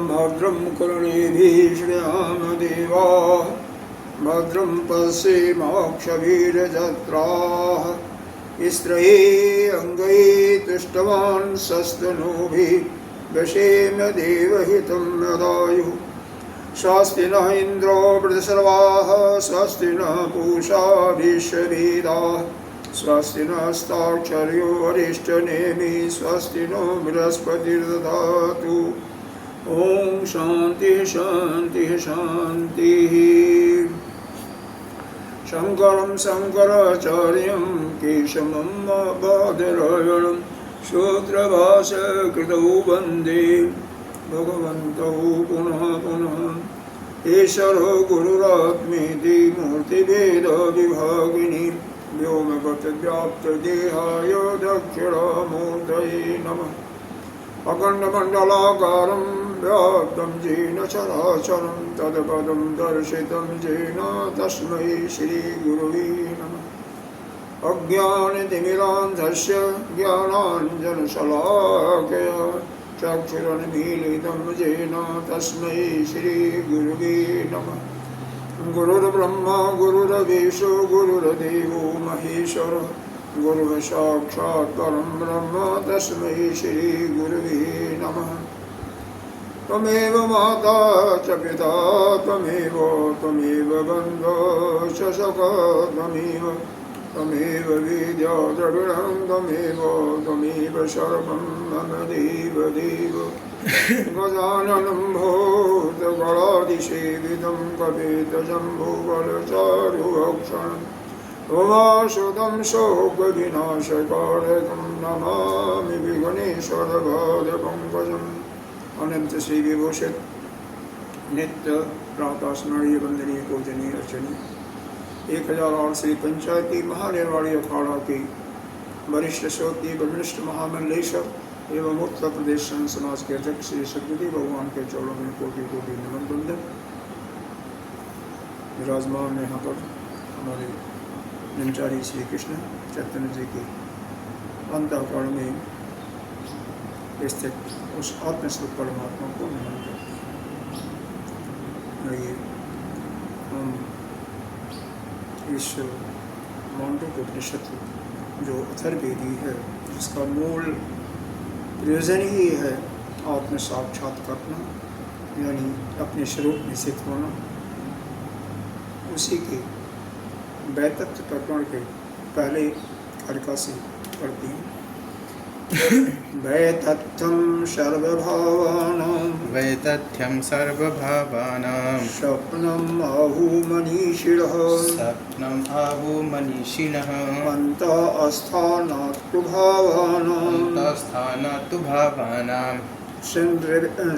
भद्रं कर्णेभिः श्रीरामदेवाः भद्रं पश्येमाक्षवीर्यजत्राः स्त्रैः अङ्गैः तुष्टवान् स्वस्तनूभिः व्यशेम देवहितं यदायुः स्वस्ति न इन्द्रो वृद्धसर्वाः स्वस्ति न पूषा विश्ववेदाः स्वस्ति नस्ताक्षर्यो अरिष्टनेमिः स्वस्ति नो बृहस्पतिर्दधातु। ओम शांति शांति शांति। शंकरं शंकराचार्यं केशवं बादरायणं सूत्रभाष्यकृतौ वन्दे भगवन्तौ पुनः पुनः। ईश्वरो गुरुरात्मेति मूर्तिभेदविभागिनी व्योमवद्व्याप्तदेहाय दक्षिणामूर्तये नमः। अखण्डमण्डलाकारं व्याप्तं येन चराचरं तत्पदं दर्शितं येन तस्मै श्रीगुरुवे नमः। अज्ञानतिमिरान्धस्य ज्ञानाञ्जनशलाकया चक्षुरुन्मीलितं येन तस्मै श्रीगुरुवे नमः। गुरुर्ब्रह्मा गुरुर्विष्णु गुरुर्देवो महेश्वरः गुरुः साक्षात् परं ब्रह्म तस्मै श्रीगुरुवे नमः। त्वमेव माता च पिता त्वमेव बन्धो च सखा त्वमेव विद्या द्रविणं त्वमेव सर्वं मम देव गजाननं भूतगणाधिसेवितं कपितजम्बूफलचारुभक्षणम् उमासुतं शोकविनाशकारकं नमामि विघ्नेश्वरपादपङ्कजम्। अनंत श्री विभूषित नित्य प्रातः स्मरणीय वंदनीय पूजनीय अर्चनीय 1008 श्री पंचायती महानिर्वाणी अखाड़ा के वरिष्ठ श्रोती वरिष्ठ महामंडलेश्वर एवं उत्तर प्रदेश संघ समाज के अध्यक्ष श्री सदगुरुदेव भगवान के चरणों में कोटि कोटि नमन वंदन। विराजमान यहाँ पर हमारे ब्रह्मचारी श्री कृष्ण चैतन्य जी के अंतःकरण में स्थित उस आत्मस्वरूप परमात्मा को नमन करते हैं। हम इस मांडूक्योपनिषद जो अथर्ववेदी है जिसका मूल प्रयोजन ही है आत्म साक्षात्कार करना यानी अपने स्वरूप में स्थित होना, उसी के वैतथ्य प्रकरण के पहले कार्य से पढ़ती हैं। वैतथ्यं सर्वभावानां स्वप्नम् आहुमनीषिणः अन्तः अस्थानात्तु भावानां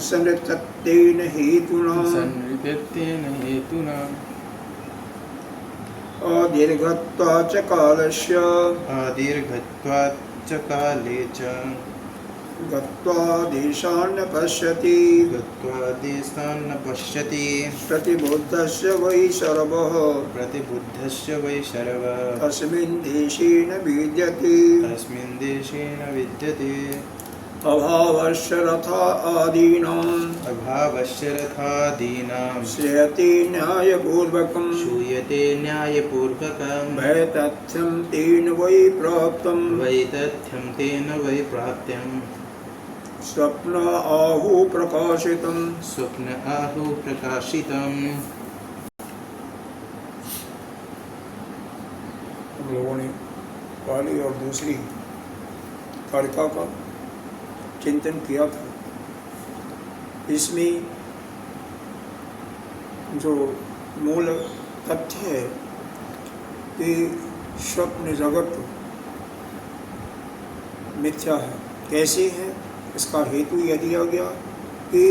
संवृत्तेन हेतुना अदीर्घत्वाच्च कालस्य काले च गत्वा देशान् पश्यति प्रतिबुद्धस्य वै सर्वः तस्मिन् देशेन विद्यते अभावस्य रथा आदीनां श्रूयते न्यायपूर्वकं वैतथ्यं तेन वै प्राप्तं स्वप्न आहु प्रकाशितम्। हम लोगों ने पहली और दूसरी कारिका का चिंतन किया था। इसमें जो मूल तथ्य है कि स्वप्न जगत मिथ्या है। कैसे है इसका हेतु यह दिया गया कि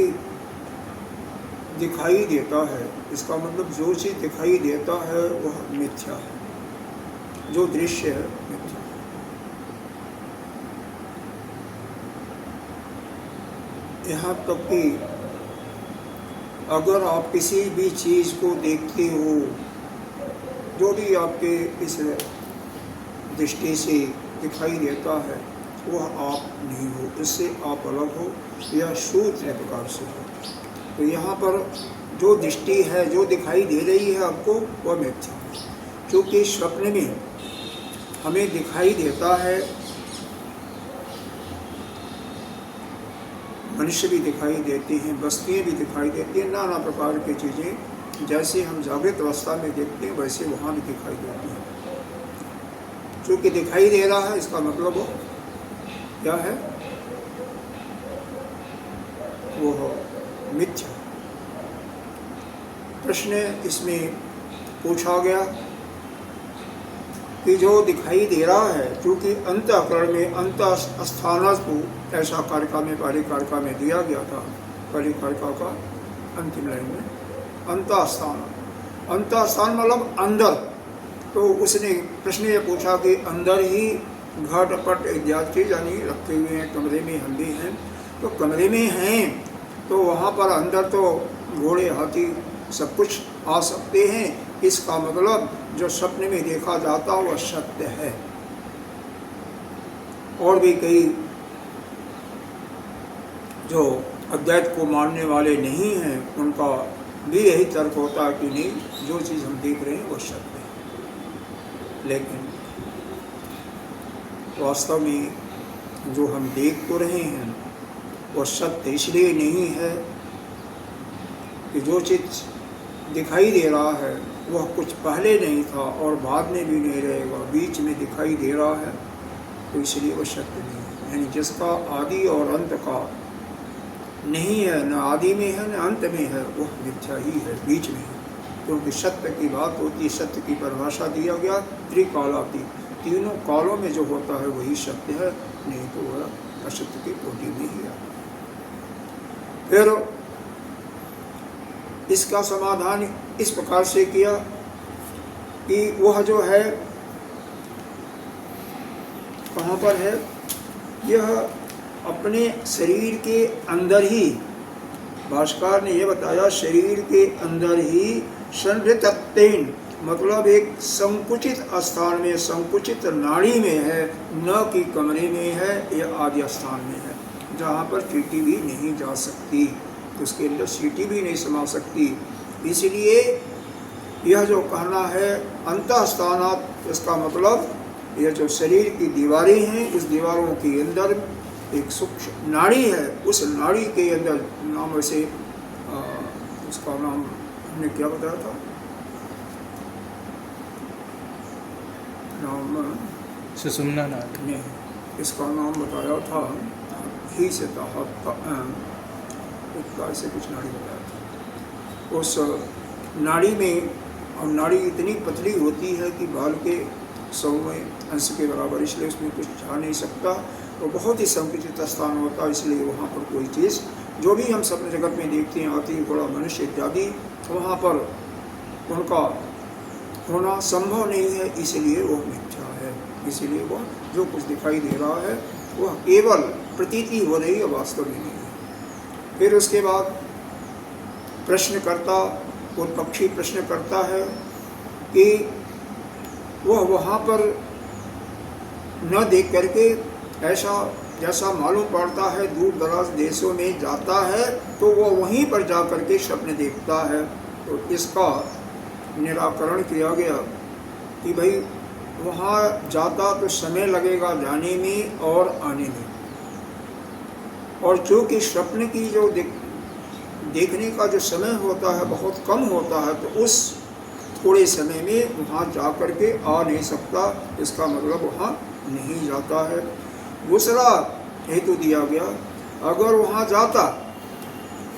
दिखाई देता है, इसका मतलब जो चीज़ दिखाई देता है वह मिथ्या है, जो दृश्य है मिथ्या। यहाँ तक कि अगर आप किसी भी चीज़ को देखते हो, जो भी आपके इस दृष्टि से दिखाई देता है, वह आप नहीं हो, इससे आप अलग हो, यह शूद्र प्रकार से हो। तो यहाँ पर जो दृष्टि है, जो दिखाई दे रही है आपको, वह मिथ्या है। क्योंकि स्वप्न में हमें दिखाई देता है, मनुष्य भी दिखाई देते हैं, वस्तुएं भी दिखाई देती हैं, नाना प्रकार की चीज़ें जैसे हम जागृत अवस्था में देखते हैं वैसे वहाँ भी दिखाई देती हैं। क्योंकि दिखाई दे रहा है, इसका मतलब वो क्या है, वो मिथ्या। प्रश्न इसमें पूछा गया कि जो दिखाई दे रहा है, क्योंकि अंतःकरण में अंतःस्थान को ऐसा कारिका में, पहली कारिका में दिया गया था, पहली कारिका का अंतिम लाइन में अंतःस्थान, अंतःस्थान मतलब अंदर। तो उसने प्रश्न ये पूछा कि अंदर ही घट पट इत्यादि चीज यानी रखे हुए हैं, कमरे में हम भी हैं, तो कमरे में हैं तो वहाँ पर अंदर तो घोड़े हाथी सब कुछ आ सकते हैं। इसका मतलब जो स्वप्न में देखा जाता वह सत्य है। और भी कई जो अद्वैत को मानने वाले नहीं हैं, उनका भी यही तर्क होता है कि नहीं, जो चीज़ हम देख रहे हैं वह सत्य है। लेकिन वास्तव में जो हम देख तो रहे हैं वह सत्य इसलिए नहीं है कि जो चीज़ दिखाई दे रहा है वह कुछ पहले नहीं था और बाद में भी नहीं रहेगा, बीच में दिखाई दे रहा है, तो इसलिए वह सत्य नहीं है। यानी जिसका आदि और अंत का नहीं है, न आदि में है न अंत में है, वह मिथ्या ही है, बीच में है। क्योंकि सत्य की बात होती है, सत्य की परिभाषा दिया गया त्रिकालाती, तीनों कालों में जो होता है वही सत्य है, नहीं तो वह असत्य की कोटि में ही है। फिर इसका समाधान इस प्रकार से किया कि वह जो है कहाँ पर है, यह अपने शरीर के अंदर ही, भाष्कर ने यह बताया, शरीर के अंदर ही संवृत्तेन, मतलब एक संकुचित स्थान में, संकुचित नाड़ी में है, न कि कमरे में है या आदि स्थान में है, जहाँ पर चींटी भी नहीं जा सकती, उसके अंदर सीटी भी नहीं समा सकती। इसलिए यह जो कहना है अंतःस्थानात्, इसका मतलब यह जो शरीर की दीवारें हैं, उस दीवारों के अंदर एक सूक्ष्म नाड़ी है, उस नाड़ी के अंदर, नाम वैसे उसका नाम हमने क्या बताया था, नाम सुषुम्ना नाड़ी ने इसका नाम बताया था, ही से था, से कुछ नाड़ी बताया था। उस नाड़ी में, और नाड़ी इतनी पतली होती है कि बाल के 100वें अंश के बराबर, इसलिए उसमें कुछ जा नहीं सकता, तो बहुत ही संकुचित स्थान होता है। इसलिए वहाँ पर कोई चीज़ जो भी हम सपने जगत में देखते हैं, हाथी घोड़ा मनुष्य इत्यादि, वहाँ पर उनका होना संभव नहीं है, इसलिए वह मिथ्या है। इसलिए वह जो कुछ दिखाई दे रहा है वह केवल प्रतीति हो रही है, वास्तव में नहीं है। फिर उसके बाद प्रश्नकर्ता, उत्पक्षी प्रश्न करता है कि वह वहाँ पर न देख करके ऐसा जैसा मालूम पड़ता है, दूर दराज देशों में जाता है तो वह वहीं पर जा करके स्वप्न देखता है। तो इसका निराकरण किया गया कि भाई वहाँ जाता तो समय लगेगा जाने में और आने में, और चूँकि स्वप्न की जो देखने का जो समय होता है बहुत कम होता है, तो उस थोड़े समय में वहाँ जा कर के आ नहीं सकता, इसका मतलब वहाँ नहीं जाता है। दूसरा हेतु दिया गया, अगर वहाँ जाता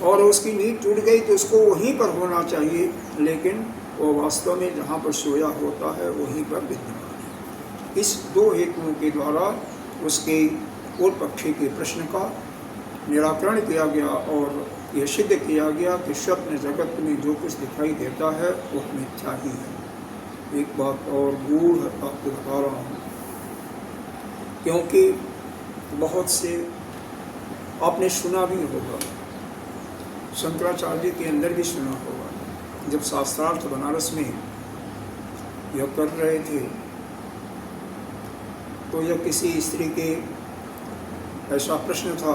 और उसकी नींद टूट गई तो उसको वहीं पर होना चाहिए, लेकिन वो वास्तव में जहाँ पर सोया होता है वहीं पर विद्यमान है। इस दो हेतुओं के द्वारा उसके पूर्व पक्षी के प्रश्न का निराकरण किया गया और यह सिद्ध किया गया कि स्वप्न जगत में जो कुछ दिखाई देता है वह मिथ्या ही है। एक बात और गूढ़ आपको बता रहा हूँ, क्योंकि बहुत से आपने सुना भी होगा शंकराचार्य के अंदर भी सुना होगा, जब शास्त्रार्थ बनारस में यह कर रहे थे तो यह किसी स्त्री के ऐसा प्रश्न था,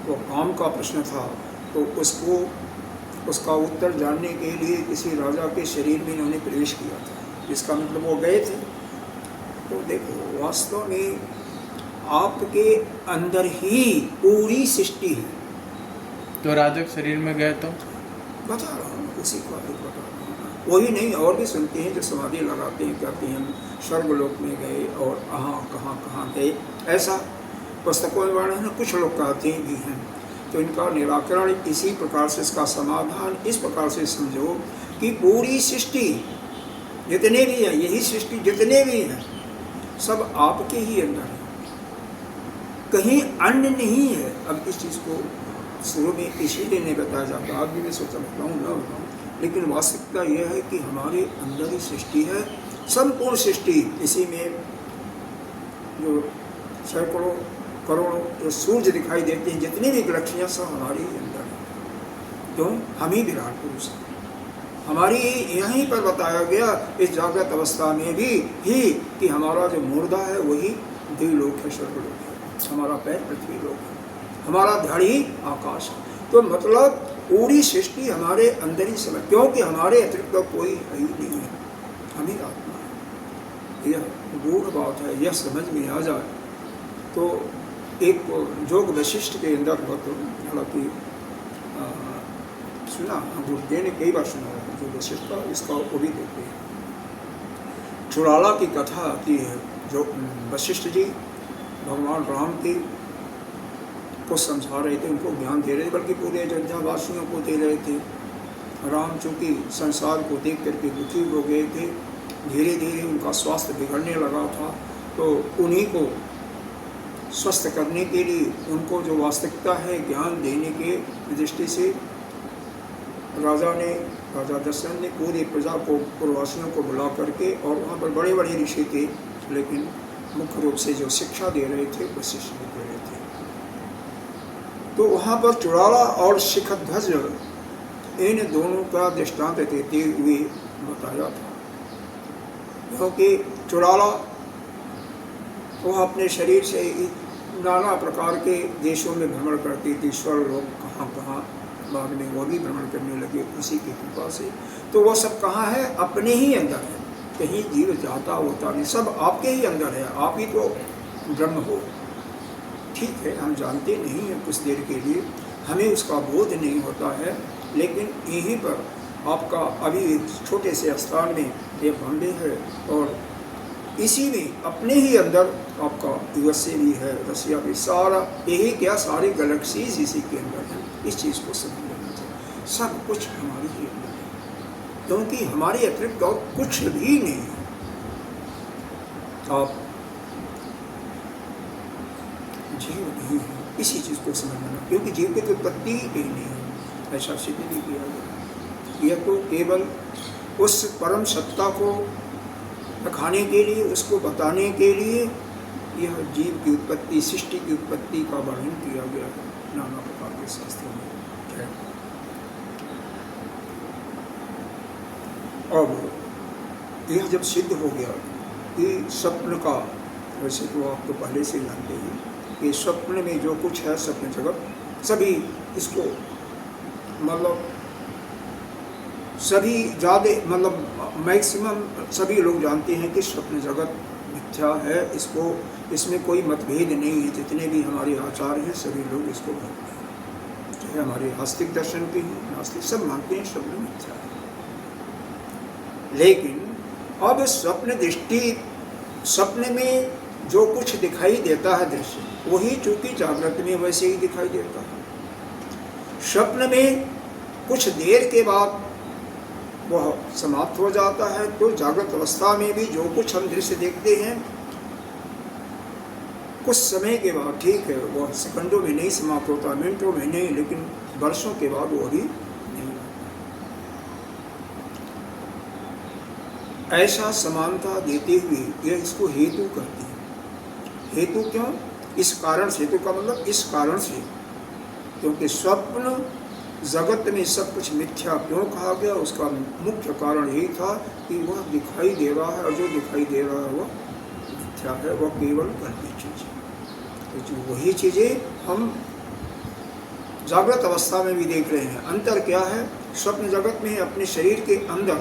वो काम का प्रश्न था, तो उसका उत्तर जानने के लिए किसी राजा के शरीर में इन्होंने प्रवेश किया था। इसका मतलब वो गए थे। तो देखो, वास्तव में आपके अंदर ही पूरी सृष्टि है। तो राजा के शरीर में गए तो बता रहा हूँ, उसी को आगे बता रहा हूँ। वही नहीं, और भी सुनते हैं जो समाधि लगाते हैं, कहते हैं हम स्वर्गलोक में गए और कहाँ गए। ऐसा पुस्तकों में वर्णन है, कुछ लोग कहते भी हैं। तो इनका निराकरण इसी प्रकार से, इसका समाधान इस प्रकार से समझो कि पूरी सृष्टि जितने भी हैं, यही सृष्टि जितने भी हैं, सब आपके ही अंदर है, कहीं अन्य नहीं है। अब इस चीज़ को शुरू में इसीलिए नहीं बताया जाता, आगे भी सोचा बताऊँ ना बताऊँ, लेकिन वास्तविकता यह है कि हमारे अंदर ही सृष्टि है, संपूर्ण सृष्टि। इसी में जो सैकड़ों करोड़ों जो सूर्य दिखाई देते हैं, जितनी भी गैलेक्सियाँ सब हमारे ही अंदर है। क्यों? हम ही विराट पुरुष हैं। हमारी यहीं पर बताया गया इस जागृत अवस्था में भी ही कि हमारा जो मुर्दा है वही द्विलोक है, स्वर्गलोक है, हमारा पैर पृथ्वी लोक है, हमारा धड़ ही आकाश है। तो मतलब पूरी सृष्टि हमारे अंदर ही समय, क्योंकि हमारे अतिरिक्त कोई है ही नहीं है, हम ही आत्मा है। यह गूढ़ बात है, यह समझ में आ जाए तो एक जोग वशिष्ठ के अंदर हो, तो हालांकि सुना, गुरुदेव ने कई बार सुना है जो वशिष्ठ का, इसका वो भी देखते हैं। चुड़ाला की कथा आती है, जो वशिष्ठ जी भगवान राम की को समझा रहे थे, उनको ज्ञान दे रहे थे, बल्कि पूरे अयोध्या वासियों को दे रहे थे। राम चूँकि संसार को देख करके दुखी हो गए थे, धीरे धीरे उनका स्वास्थ्य बिगड़ने लगा था, तो उन्हीं को स्वस्थ करने के लिए उनको जो वास्तविकता है ज्ञान देने के दृष्टि से राजा दशरथ ने पूरी प्रजा को, पूर्ववासियों को बुला करके, और वहाँ पर बड़े बड़े ऋषि थे, लेकिन मुख्य रूप से जो शिक्षा दे रहे थे वशिष्ठ दे रहे थे। तो वहाँ पर चुड़ाला और शिखध्वज इन दोनों का दृष्टांत देते हुए बताया था। क्योंकि चुड़ाला वो अपने शरीर से नाना प्रकार के देशों में भ्रमण करती थी, स्वर्गलोक कहाँ, बाद में वो भी भ्रमण करने लगे उसी की कृपा से। तो वो सब कहाँ है? अपने ही अंदर है, कहीं जीव जाता होता नहीं, सब आपके ही अंदर है। आप ही तो ब्रह्म हो। ठीक है, हम जानते नहीं हैं, कुछ देर के लिए हमें उसका बोध नहीं होता है, लेकिन यहीं पर आपका अभी एक छोटे से स्थान में ये बॉम्बे है, और इसी में अपने ही अंदर आपका यूएसए भी है, रसिया भी, सारा यही क्या सारी गैलेक्सीज इसी के अंदर है। इस चीज़ को समझ लेना चाहिए, सब कुछ हमारे ही अंदर है, क्योंकि हमारे अतिरिक्त और कुछ भी नहीं है। आप जीव नहीं है, इसी चीज़ को समझना, क्योंकि जीव की तो उत्पत्ति ही कहीं नहीं है, ऐसा सिद्ध नहीं किया गया। यह तो केवल उस परम सत्ता को दिखाने के लिए, उसको बताने के लिए यह जीव की उत्पत्ति, सृष्टि की उत्पत्ति का वर्णन किया गया है नाना प्रकार के शास्त्रों में। अब यह जब सिद्ध हो गया कि स्वप्न का, वैसे तो आप तो पहले से जानते हैं कि स्वप्न में जो कुछ है, स्वप्न जगत, सभी इसको मतलब सभी ज़्यादा मतलब मैक्सिमम सभी लोग जानते हैं कि स्वप्न जगत मिथ्या है, इसमें कोई मतभेद नहीं है। जितने भी हमारे आचार्य हैं सभी लोग इसको मानते हैं, चाहे हमारे आस्तिक दर्शन के हैं, नास्तिक, सब मानते हैं स्वप्न मिथ्या है। लेकिन अब स्वप्न दृष्टि, स्वप्न में जो कुछ दिखाई देता है दृश्य, वही चूंकि जागृत में वैसे ही दिखाई देता है। स्वप्न में कुछ देर के बाद वह समाप्त हो जाता है, तो जागृत अवस्था में भी जो कुछ हम दृश्य देखते हैं कुछ समय के बाद, ठीक है, वह सेकंडों में नहीं समाप्त होता, मिनटों में नहीं, लेकिन वर्षों के बाद वो भी नहीं होता। ऐसा समानता देते हुए यह इसको हेतु कहती है। हेतु क्यों? इस कारण से, हेतु का मतलब इस कारण से, क्योंकि स्वप्न जगत में सब कुछ मिथ्या क्यों कहा गया, उसका मुख्य कारण यही था कि वह दिखाई दे रहा है और जो दिखाई दे रहा है वह मिथ्या है, वह केवल कल्पित चीज है। तो जो वही चीज़ें हम जागृत अवस्था में भी देख रहे हैं। अंतर क्या है, स्वप्न जगत में अपने शरीर के अंदर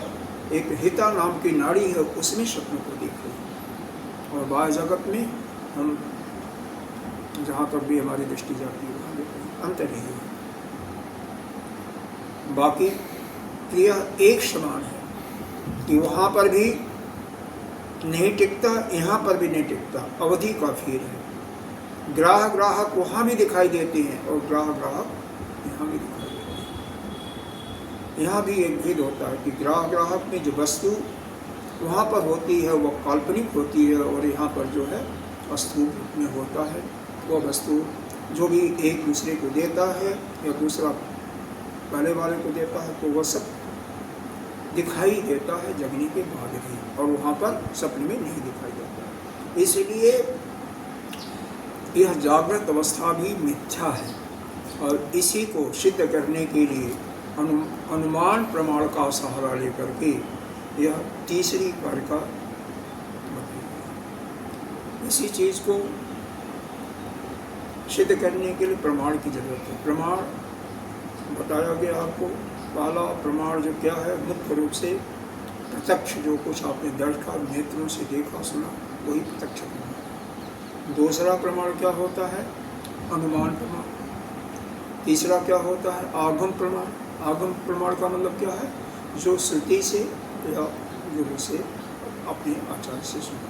एक हिता नाम की नाड़ी है, उसमें स्वप्न को देख रहे हैं, और बाह्य जगत में हम जहाँ तक भी हमारी दृष्टि जाती है वहाँ देख रहे हैं। अंतर यही है, बाकी क्रिया एक समान है कि वहाँ पर भी नहीं टिकता, यहाँ पर भी नहीं टिकता, अवधि का फेर है। ग्राहक ग्राहक वहाँ भी दिखाई देते हैं और ग्राहक ग्राहक यहाँ भी दिखाई देते हैं। यहाँ भी एक भेद होता है कि ग्राहक ग्राहक में जो वस्तु वहाँ पर होती है वह काल्पनिक होती है, और यहाँ पर जो है वस्तु में होता है वह वस्तु जो भी एक दूसरे को देता है या दूसरा पहले वाले को देता है, तो वह सब दिखाई देता है जगने के बाद भी, और वहाँ पर सपने में नहीं दिखाई देता। इसलिए यह जागृत अवस्था भी मिथ्या है, और इसी को सिद्ध करने के लिए अनुमान प्रमाण का सहारा लेकर के यह तीसरी कारिका इसी चीज़ को सिद्ध करने के लिए प्रमाण की जरूरत है। प्रमाण बताया गया आपको, पहला प्रमाण जो क्या है, मुख्य रूप से प्रत्यक्ष, जो कुछ आपने देखा, नेत्रों से देखा सुना, वही प्रत्यक्ष प्रमाण। दूसरा प्रमाण क्या होता है, अनुमान प्रमाण। तीसरा क्या होता है, आगम प्रमाण। आगम प्रमाण का मतलब क्या है, जो श्रुति से या गुरु से अपने आचार्य से सुना।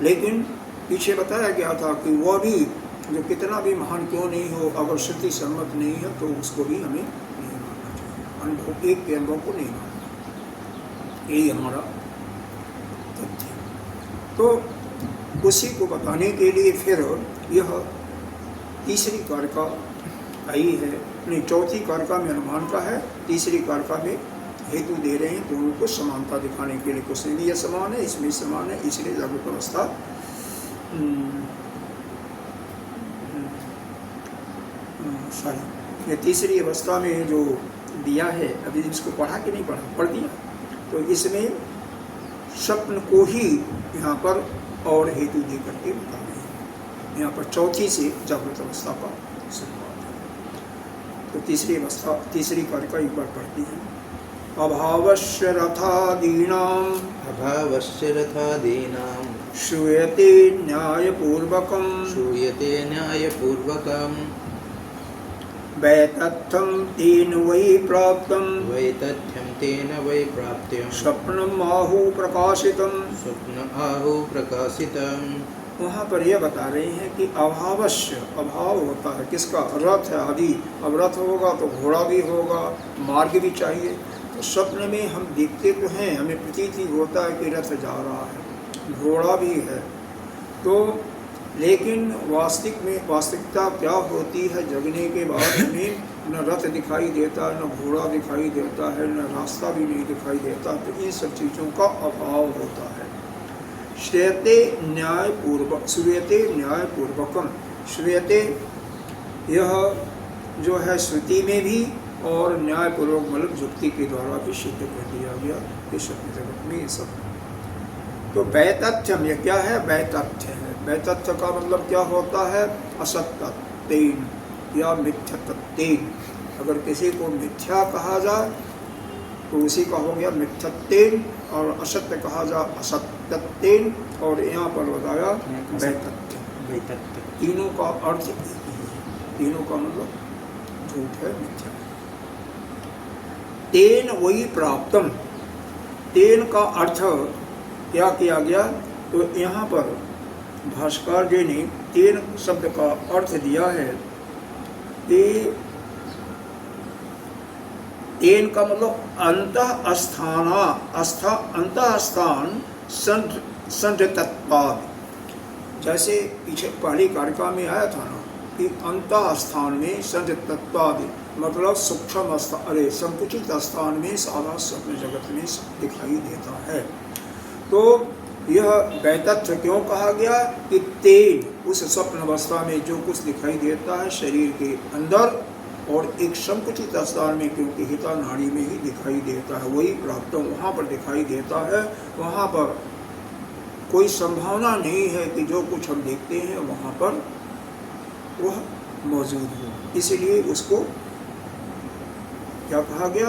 लेकिन पीछे बताया गया था कि वह भी जो कितना भी महान क्यों नहीं हो, अगर श्रुति सम्मत नहीं है तो उसको भी हमें नहीं मानना चाहिए, अनुभव एक के अनुभव को नहीं मानना, यही हमारा तथ्य। तो उसी को बताने के लिए फिर यह तीसरी कारिका आई है, नहीं चौथी कारिका में अनुमान का है, तीसरी कारिका में हेतु दे रहे हैं दोनों को समानता दिखाने के लिए। कुछ नहीं, यह समान है, इसमें समान है, इसलिए जागृत अवस्था सॉरी ये तीसरी अवस्था में जो दिया है, अभी इसको पढ़ा कि नहीं पढ़ा, पढ़ दिया, तो इसमें स्वप्न को ही यहाँ पर और हेतु दे करके बता रहे हैं। यहाँ पर चौथी से जागृत अवस्था का शुरुआत है। तो तीसरी अवस्था, तीसरी कारिका एक बार पढ़ती है। अभावस्य रथादीनां अभावस्य रथादीनां श्रूयते न्यायपूर्वकं वैतथ्यं तेन वै प्राप्तं स्वप्नम् आहु प्रकाशितम्। वहाँ पर यह बता रहे हैं कि अभावस्य, अभाव होता है किसका, रथ है आदि। अब रथ होगा तो घोड़ा भी होगा, मार्ग भी चाहिए। तो स्वप्न में हम देखते तो हैं, हमें प्रतीति होता है कि रथ जा रहा है, घोड़ा भी है, तो लेकिन वास्तविकता क्या होती है, जगने के बाद हमें न रथ दिखाई देता, न घोड़ा दिखाई देता है, न रास्ता भी नहीं दिखाई देता। तो इन सब चीज़ों का अभाव होता है। श्रूयते न्यायपूर्वकम, श्रूयते यह जो है श्रुति में भी और न्यायपूर्वक मतलब युक्ति के द्वारा भी सिद्ध कर दिया गया कि स्वप्न जगत में ये सब। तो वैतथ्यम, यह क्या है, वैतथ्य है। वैतथ्य का मतलब क्या होता है, असत्यत्वेन या मिथ्यत्वेन। अगर किसी को मिथ्या कहा जाए तो उसी का हो गया मिथ्यत्वेन, और असत्य कहा जाए असत्यत्वेन, और यहाँ पर बताया वैतथ्य। तीनों का अर्थ एक ही है, तीनों का मतलब झूठ है, मिथ्या है। तेन वही प्राप्तम, तेन का अर्थ क्या किया गया, तो यहाँ पर भास्कर जी ने तेन शब्द का अर्थ दिया है। तेन का मतलब अंतःस्थान संतत्वाद। जैसे पीछे पहली कारिका में आया था ना कि अंतःस्थान में संतत्वाद मतलब सूक्ष्म संकुचित स्थान में सारा स्वप्न जगत में दिखाई देता है। तो यह वैतथ्य क्यों कहा गया कि तेन, उस स्वप्न अवस्था में जो कुछ दिखाई देता है शरीर के अंदर, और एक संकुचित स्थान में, क्योंकि हिता नाड़ी में ही दिखाई देता है, वही प्राप्त वहाँ पर दिखाई देता है। वहाँ पर कोई संभावना नहीं है कि जो कुछ हम देखते हैं वहाँ पर वह मौजूद हो, इसलिए उसको क्या कहा गया?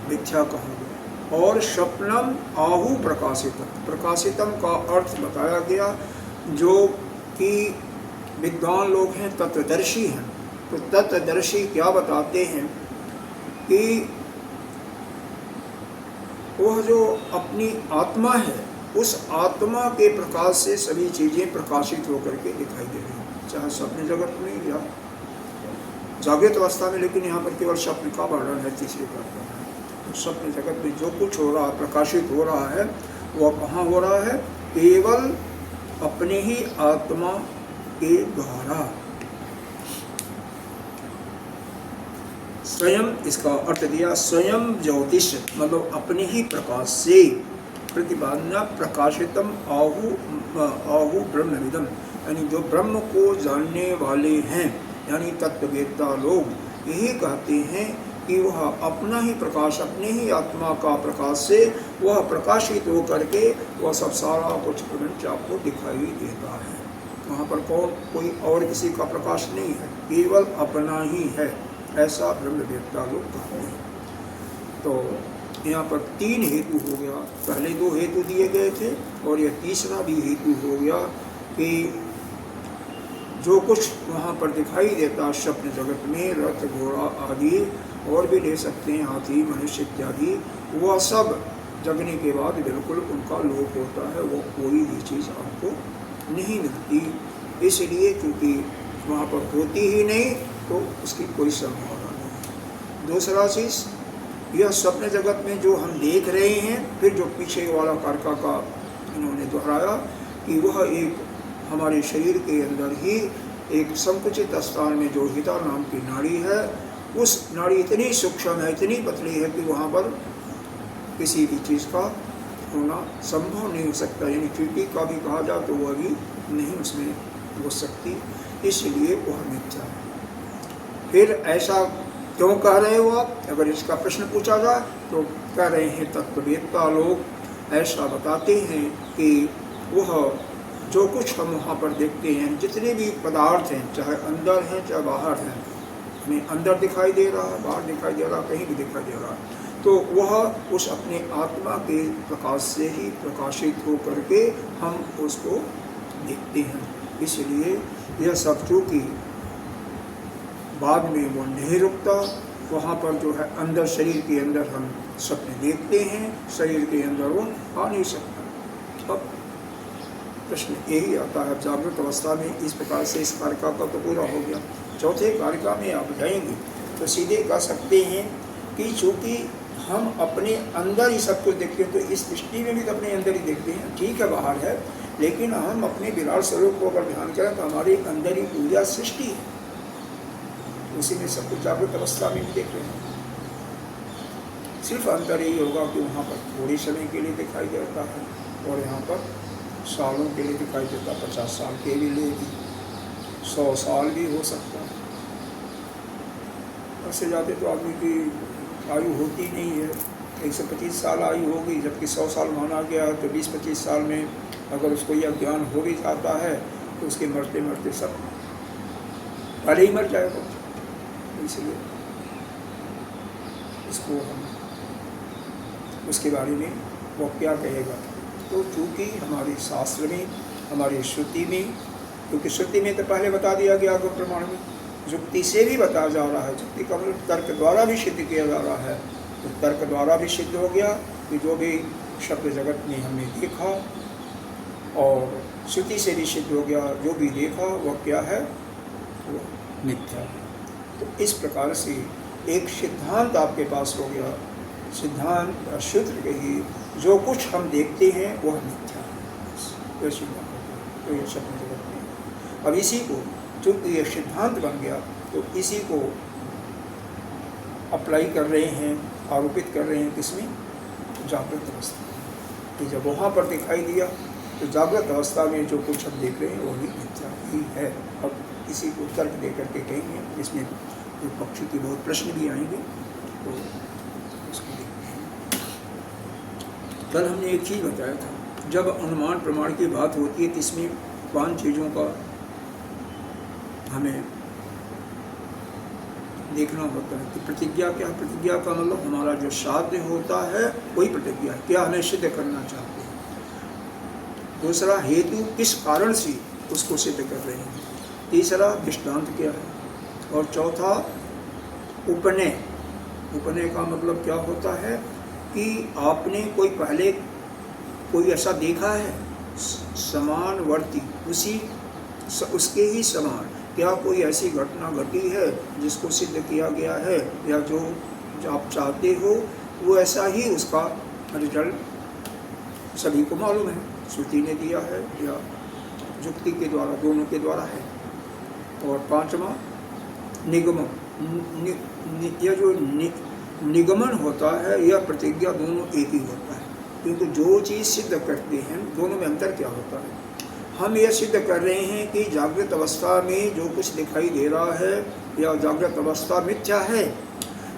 मिथ्या कहा गया। और स्वप्नम आहु प्रकाशितम, प्रकाशितम का अर्थ बताया गया, जो कि विद्वान लोग हैं, तत्वदर्शी हैं, तो तत्वदर्शी क्या बताते हैं कि वह जो अपनी आत्मा है, उस आत्मा के प्रकाश से सभी चीज़ें प्रकाशित होकर के दिखाई दे रही हैं, चाहे स्वप्न जगत में या जागृत अवस्था में। लेकिन यहाँ पर केवल स्वप्न का वर्णन है, तीसरे प्रकार है। तो स्वप्न जगत में जो कुछ हो रहा है, प्रकाशित हो रहा है, वह कहाँ हो रहा है? केवल अपने ही आत्मा के द्वारा। स्वयं, इसका अर्थ दिया स्वयं ज्योतिष, मतलब अपने ही प्रकाश से। प्रतिपादना प्रकाशितम आहु ब्रह्मविदम, यानी जो ब्रह्म को जानने वाले हैं, यानी तत्ववेत्ता लोग यही कहते हैं कि वह अपना ही प्रकाश, अपने ही आत्मा का प्रकाश से वह प्रकाशित होकर के वह सब सारा कुछ प्रपंच आपको दिखाई देता है। वहाँ पर कोई और किसी का प्रकाश नहीं है, केवल अपना ही है, ऐसा ब्रह्मवेत्ता लोग कहते हैं। तो यहाँ पर 3 हेतु हो गया, पहले 2 हेतु दिए गए थे और यह तीसरा भी हेतु हो गया कि जो कुछ वहाँ पर दिखाई देता स्वप्न जगत में, रथ घोड़ा आदि, और भी ले सकते हैं हाथी मनुष्य इत्यादि, वह सब जगने के बाद बिल्कुल उनका लोप होता है, वो कोई भी चीज़ आपको नहीं मिलती। इसलिए क्योंकि वहाँ पर होती ही नहीं, तो उसकी कोई संभावना नहीं। दूसरा चीज़, यह स्वप्न जगत में जो हम देख रहे हैं, फिर जो पीछे वाला कारका का इन्होंने दोहराया कि वह एक हमारे शरीर के अंदर ही एक संकुचित स्थान में जो हिता नाम की नाड़ी है, उस नाड़ी इतनी सूक्ष्म है, इतनी पतली है कि वहाँ पर किसी भी चीज़ का होना संभव नहीं हो सकता। यानी चींटी का भी कहा जाए तो वह भी नहीं उसमें हो सकती, इसलिए वह मिथ्या है। फिर ऐसा क्यों कह रहे हो आप? अगर इसका प्रश्न पूछा जाए तो कह रहे हैं तत्ववेत्ता लोग ऐसा बताते हैं कि वह जो कुछ हम वहाँ पर देखते हैं, जितने भी पदार्थ हैं, चाहे अंदर हैं चाहे बाहर हैं, हमें अंदर दिखाई दे रहा है, बाहर दिखाई दे रहा है, कहीं भी दिखाई दे रहा है, तो वह उस अपने आत्मा के प्रकाश से ही प्रकाशित हो करके हम उसको देखते हैं। इसलिए यह सब चूँकि बाद में वो नहीं रुकता, वहाँ पर जो है अंदर शरीर के अंदर हम सपने देखते हैं, शरीर के अंदर वो आ नहीं सकता। अब प्रश्न यही आता है, जागृत अवस्था में इस प्रकार से इस कारिका का तो पूरा हो गया। चौथे कारिका में आप जाएंगे तो सीधे कह सकते हैं कि चूँकि हम अपने अंदर ही सब कुछ देखते हैं, तो इस दृष्टि में भी तो अपने अंदर ही देखते हैं। ठीक है बाहर है, लेकिन हम अपने विराट स्वरूप को अगर ध्यान करें तो हमारे अंदर ही पूरा सृष्टि है, उसी में सब कुछ जागृत अवस्था में भी देख रहे हैं। सिर्फ अंतर यही होगा कि वहाँ पर थोड़े समय के लिए दिखाई देता है और यहाँ पर सालों के लिए दिखाई देता, 50 साल के भी लिए भी, 100 साल भी हो सकता है। उससे ज़्यादा तो आदमी की आयु होती नहीं है, 125 साल आयु होगी, जबकि 100 साल माना गया है। तो 20-25 साल में अगर उसको यह ज्ञान हो भी जाता है तो उसके मरते मरते सब पहले ही मर जाएगा। इसलिए इसको हम उसके बारे में वो क्या कहेगा, तो चूँकि हमारे शास्त्र में, हमारी श्रुति में, क्योंकि श्रुति में तो पहले बता दिया गया आगम प्रमाण में, युक्ति से भी बताया जा रहा है, युक्ति का मतलब तर्क द्वारा भी सिद्ध किया जा रहा है, तो तर्क द्वारा भी सिद्ध हो गया कि जो भी शब्द जगत में हमने देखा, और श्रुति से भी सिद्ध हो गया जो भी देखा वह क्या है, वो मिथ्या है। तो इस प्रकार से एक सिद्धांत आपके पास हो गया, सिद्धांत सूत्र कही, जो कुछ हम देखते हैं वह मिथ्या है, तो ये शब्द जगत में। अब इसी को चूँकि ये सिद्धांत बन गया, तो इसी को अप्लाई कर रहे हैं, आरोपित कर रहे हैं किसमें? जागृत अवस्था कि जब वहाँ पर दिखाई दिया तो जागृत अवस्था में जो कुछ हम देख रहे हैं वो भी मिथ्या ही है। अब इसी को तर्क दे करके कहेंगे, इसमें तो पक्षी के बहुत प्रश्न भी आएंगे, तो उसको देखते हैं। कल हमने एक चीज़ बताया था, जब अनुमान प्रमाण की बात होती है तो इसमें 5 चीज़ों का हमें देखना होता है कि प्रतिज्ञा क्या है। प्रतिज्ञा का मतलब हमारा जो साध्य होता है वही प्रतिज्ञा है, क्या हमें सिद्ध करना चाहते हैं। दूसरा, हेतु किस कारण से उसको सिद्ध कर रहे हैं। तीसरा, दृष्टांत क्या है। और चौथा, उपनय। उपनय का मतलब क्या होता है कि आपने कोई पहले कोई ऐसा देखा है समानवर्ती, उसके ही समान, क्या कोई ऐसी घटना घटी है जिसको सिद्ध किया गया है, या जो आप चाहते हो वो ऐसा ही उसका रिजल्ट सभी को मालूम है, श्रुति ने दिया है या युक्ति के द्वारा, दोनों के द्वारा है। और पांचवा, निगमन। यह जो निगमन होता है यह प्रतिज्ञा दोनों एक ही होता है, किंतु जो चीज़ सिद्ध करते हैं दोनों में अंतर क्या होता है। हम यह सिद्ध कर रहे हैं कि जागृत अवस्था में जो कुछ दिखाई दे रहा है या जागृत अवस्था मिथ्या है,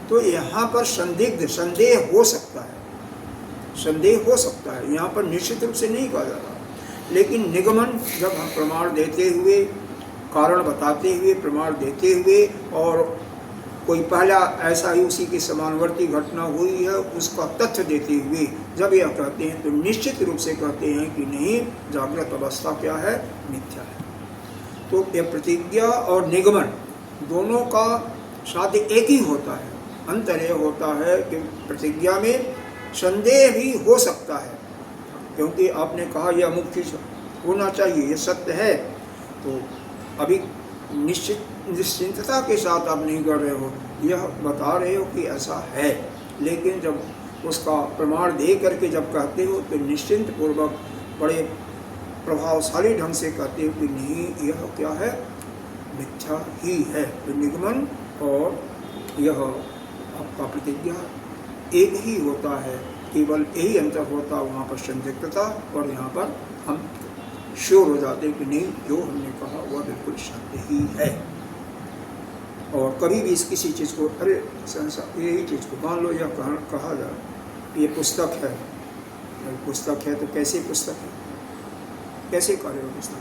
तो यहाँ पर संदेह हो सकता है, संदेह हो सकता है, यहाँ पर निश्चित रूप से नहीं कहा जा रहा। लेकिन निगमन, जब हम प्रमाण देते हुए, कारण बताते हुए, प्रमाण देते हुए, और कोई पहला ऐसा ही उसी की समानवर्ती घटना हुई है उसका तथ्य देते हुए जब यह कहते हैं तो निश्चित रूप से कहते हैं कि नहीं, जागृत अवस्था क्या है, मिथ्या है। तो यह प्रतिज्ञा और निगमन दोनों का साध्य एक ही होता है। अंतर यह होता है कि प्रतिज्ञा में संदेह भी हो सकता है, क्योंकि आपने कहा यह अमुक चीज होना चाहिए, यह सत्य है, तो अभी निश्चिंतता के साथ आप नहीं कर रहे हो, यह बता रहे हो कि ऐसा है। लेकिन जब उसका प्रमाण दे करके जब कहते हो तो निश्चिंत पूर्वक बड़े प्रभावशाली ढंग से कहते हो कि नहीं, यह क्या है, मिथ्या ही है। तो निगमन और यह आपका प्रतिज्ञा एक ही होता है, केवल यही अंतर होता है वहाँ पर संदिग्धता, और यहाँ पर हम श्योर हो जाते हैं कि नहीं, जो हमने कहा वह बिल्कुल सत्य ही है। और कभी भी इस किसी चीज़ को, अरे संसार यही चीज़ को मान लो या कहा जाए ये पुस्तक है, पुस्तक है तो कैसे पुस्तक है, कैसे कार्य हो पुस्तक,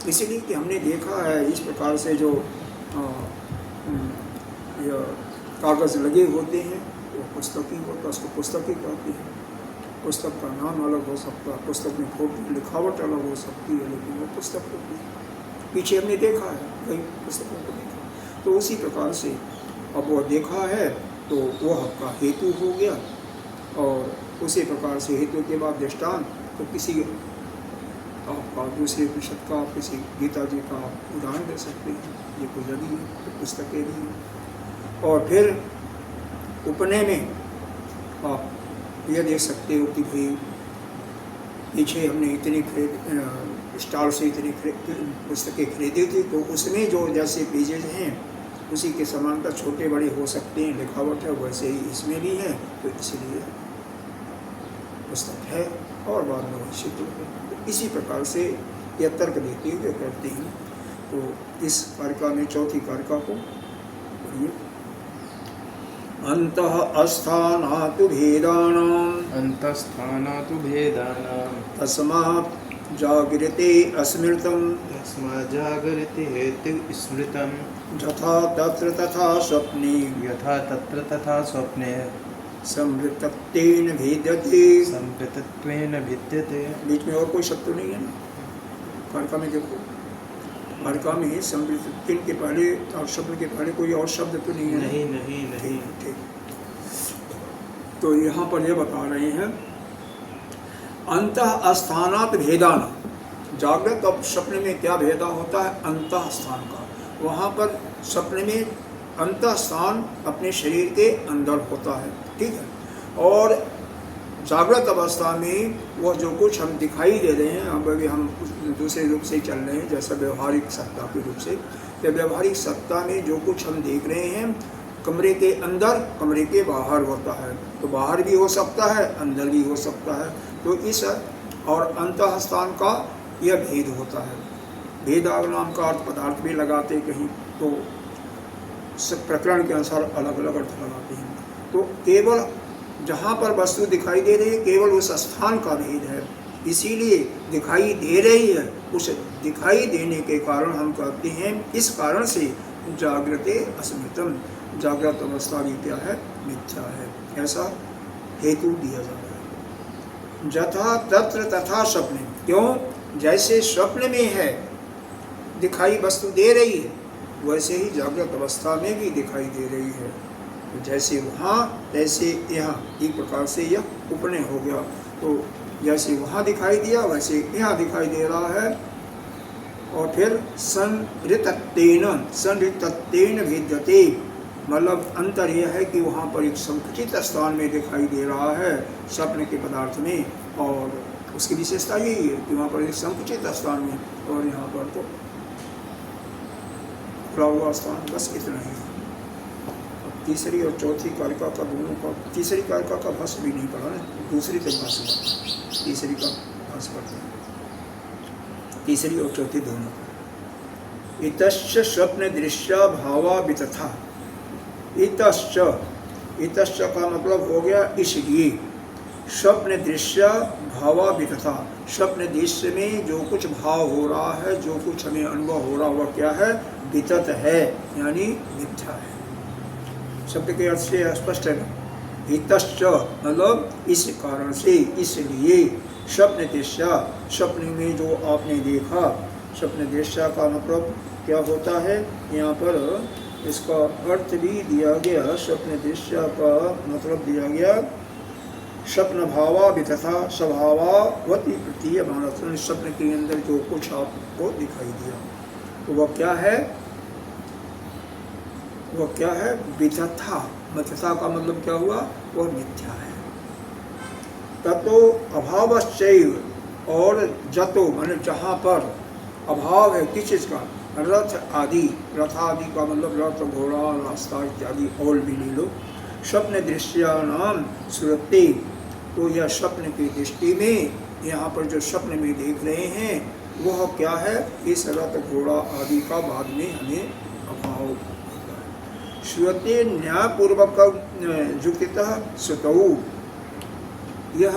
इसीलिए कि हमने देखा है इस प्रकार से जो कागज़ लगे होते हैं वो पुस्तक ही होता है, उसको पुस्तक ही कहते हैं। पुस्तक का नाम अलग हो सकता है, पुस्तक में फोटो लिखावट अलग हो सकती है, लेकिन वो पुस्तक होती है। पीछे हमने देखा है कई पुस्तकों को देखा, तो उसी प्रकार से अब वो देखा है तो वो आपका हेतु हो गया, और उसी प्रकार से हेतु के बाद दृष्टांत, तो किसी आपका दूसरे उपनिषद का, किसी गीता जी का उदाहरण दे सकते हैं, ये कोई लगी है तो पुस्तकें भी हैं। और फिर उपनय में आप यह देख सकते हो कि भाई पीछे हमने इतनी स्टॉल से इतनी पुस्तकें खरीदी थी, तो उसमें जो जैसे पेजेज हैं उसी के समानता छोटे बड़े हो सकते हैं, लिखावट है, वैसे ही इसमें भी है, तो इसलिए पुस्तक है और बाद में वही सिद्ध हो। तो इसी प्रकार से यह तर्क देते हुए करते हैं। तो इस कारिका में चौथी कारिका को पढ़िए। अंतःस्थानातु भेदानां तस्मात् जागृते अस्मृतं यथा तत्र तथा स्वप्ने संवृत्तत्वेन भिद्यते। बीच में और कोई शब्द नहीं है ना कारिका में, देखो कारिका में संवृत्तिन के पहले और शब्द के पहले कोई और शब्द तो नहीं है। नहीं। ठीक। तो यहाँ पर यह बता रहे हैं अंतः स्थानात भेदान, जागृत और सपने में क्या भेदा होता है, अंतः स्थान का। वहाँ पर सपने में अंतः स्थान अपने शरीर के अंदर होता है, ठीक है। और जागृत अवस्था में वह जो कुछ हम दिखाई दे रहे हैं, अब अभी हम दूसरे रूप से चल रहे हैं, जैसा व्यवहारिक सत्ता के रूप से, तो व्यवहारिक सत्ता में जो कुछ हम देख रहे हैं कमरे के अंदर, कमरे के बाहर होता है, तो बाहर भी हो सकता है, अंदर भी हो सकता है। तो इस और अंतः स्थान का यह भेद होता है। भेद नाम का अर्थ पदार्थ भी लगाते कहीं, तो सब प्रकरण के अनुसार अलग अलग अर्थ लगाते हैं। तो केवल जहाँ पर वस्तु दिखाई दे रही है केवल उस स्थान का भेद है, इसीलिए दिखाई दे रही है। उस दिखाई देने के कारण हम कहते हैं इस कारण से जागृते अस्मितम, जागृत अवस्था भी क्या है, मिथ्या है, ऐसा हेतु दिया जा रहा है। यथा तत्र तथा स्वप्न, क्यों, जैसे स्वप्न में है दिखाई वस्तु दे रही है वैसे ही जागृत अवस्था में भी दिखाई दे रही है। तो जैसे वहाँ तैसे यहाँ, एक प्रकार से यह उपनय हो गया। तो जैसे वहाँ दिखाई दिया वैसे यहाँ दिखाई दे रहा है। और फिर संऋतत्तेन भिद्यते, मतलब अंतर यह है कि वहाँ पर एक संकुचित स्थान में दिखाई दे रहा है स्वप्न के पदार्थ में, और उसकी विशेषता यही है कि वहाँ पर एक संकुचित स्थान में और यहाँ पर तो खुला हुआ स्थान, बस इतना ही है। तीसरी और चौथी कारिका का दोनों का, तीसरी कारिका का भाष्य भी नहीं पढ़ा ना, दूसरी तक भाष्य, तीसरी का भाष्य पढ़ते हैं, तीसरी और चौथी दोनों का। इतश्च स्वप्न दृश्य भावा वितथा, इतश्च, इतश्च का मतलब हो गया इसलिए, स्वप्न दृश्य भावा वितथा, स्वप्न दृश्य में जो कुछ भाव हो रहा है, जो कुछ हमें अनुभव हो रहा वह क्या है, वितत है, यानी मिथ्या है। शब्द के अर्थ से स्पष्ट है ना। हितश्च मतलब इस कारण से, इसलिए, स्वप्न दृश्य, स्वप्न में जो आपने देखा, स्वप्न दृश्य का मतलब क्या होता है, यहाँ पर इसका अर्थ भी दिया गया। स्वप्न दृश्य का मतलब दिया गया स्वप्न भावा वितथा स्वभावावती प्रतीय भावना, स्वप्न के अंदर जो कुछ आपको दिखाई दिया तो वह क्या है, वह क्या है, वितथा। मिथ्या का मतलब क्या हुआ, वह मिथ्या है। ततो अभावश्चैव, और जतो माने जहाँ पर अभाव है किस चीज़ का, रथ आदि, रथ आदि का मतलब रथ, घोड़ा, रास्ता इत्यादि और भी ले लो। स्वप्न दृश्यानाम सुरते, तो यह स्वप्न की दृष्टि में यहाँ पर जो स्वप्न में देख रहे हैं वह क्या है, इस रथ घोड़ा आदि का बाद में हमें अभाव होता है। श्रुते न्यायपूर्वक युक्तितः श्रुतौ, यह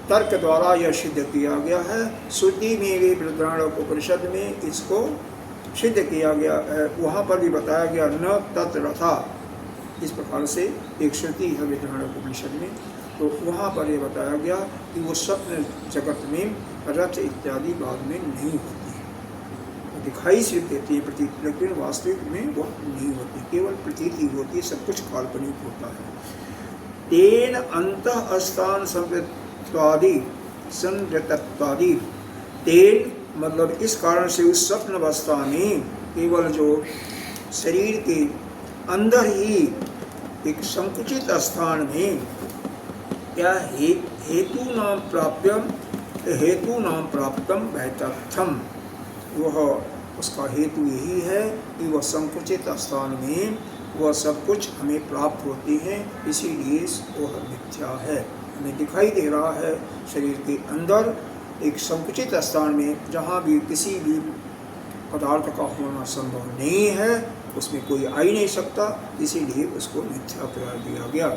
तर्क द्वारा यह सिद्ध किया गया है। श्रुति में भी बृहदारण्यक उपनिषद में इसको सिद्ध किया गया है, वहाँ पर भी बताया गया न तत्रथा, इस प्रकार से एक श्रुति है बृहदारण्यक उपनिषद में। तो वहाँ पर यह बताया गया कि वो स्वप्न जगत में रथ इत्यादि बाद में नहीं होती है, दिखाई सिर्फ देती है प्रतीत, लेकिन वास्तविक में वह नहीं होती, केवल प्रतीति होती है, सब कुछ काल्पनिक होता है। तेन अंतःस्थान संवृत्तादि, तेन मतलब इस कारण से उस स्वप्न अवस्था में केवल जो शरीर के अंदर ही एक संकुचित स्थान में क्या हेतु नाम प्राप्तम वैतर्थम, वह उसका हेतु यही है कि वह संकुचित स्थान में वह सब कुछ हमें प्राप्त होती है, इसीलिए वह मिथ्या है। हमें दिखाई दे रहा है शरीर के अंदर एक संकुचित स्थान में, जहाँ भी किसी भी पदार्थ का होना संभव नहीं है, उसमें कोई आ ही नहीं सकता, इसीलिए उसको मिथ्या करार दिया गया।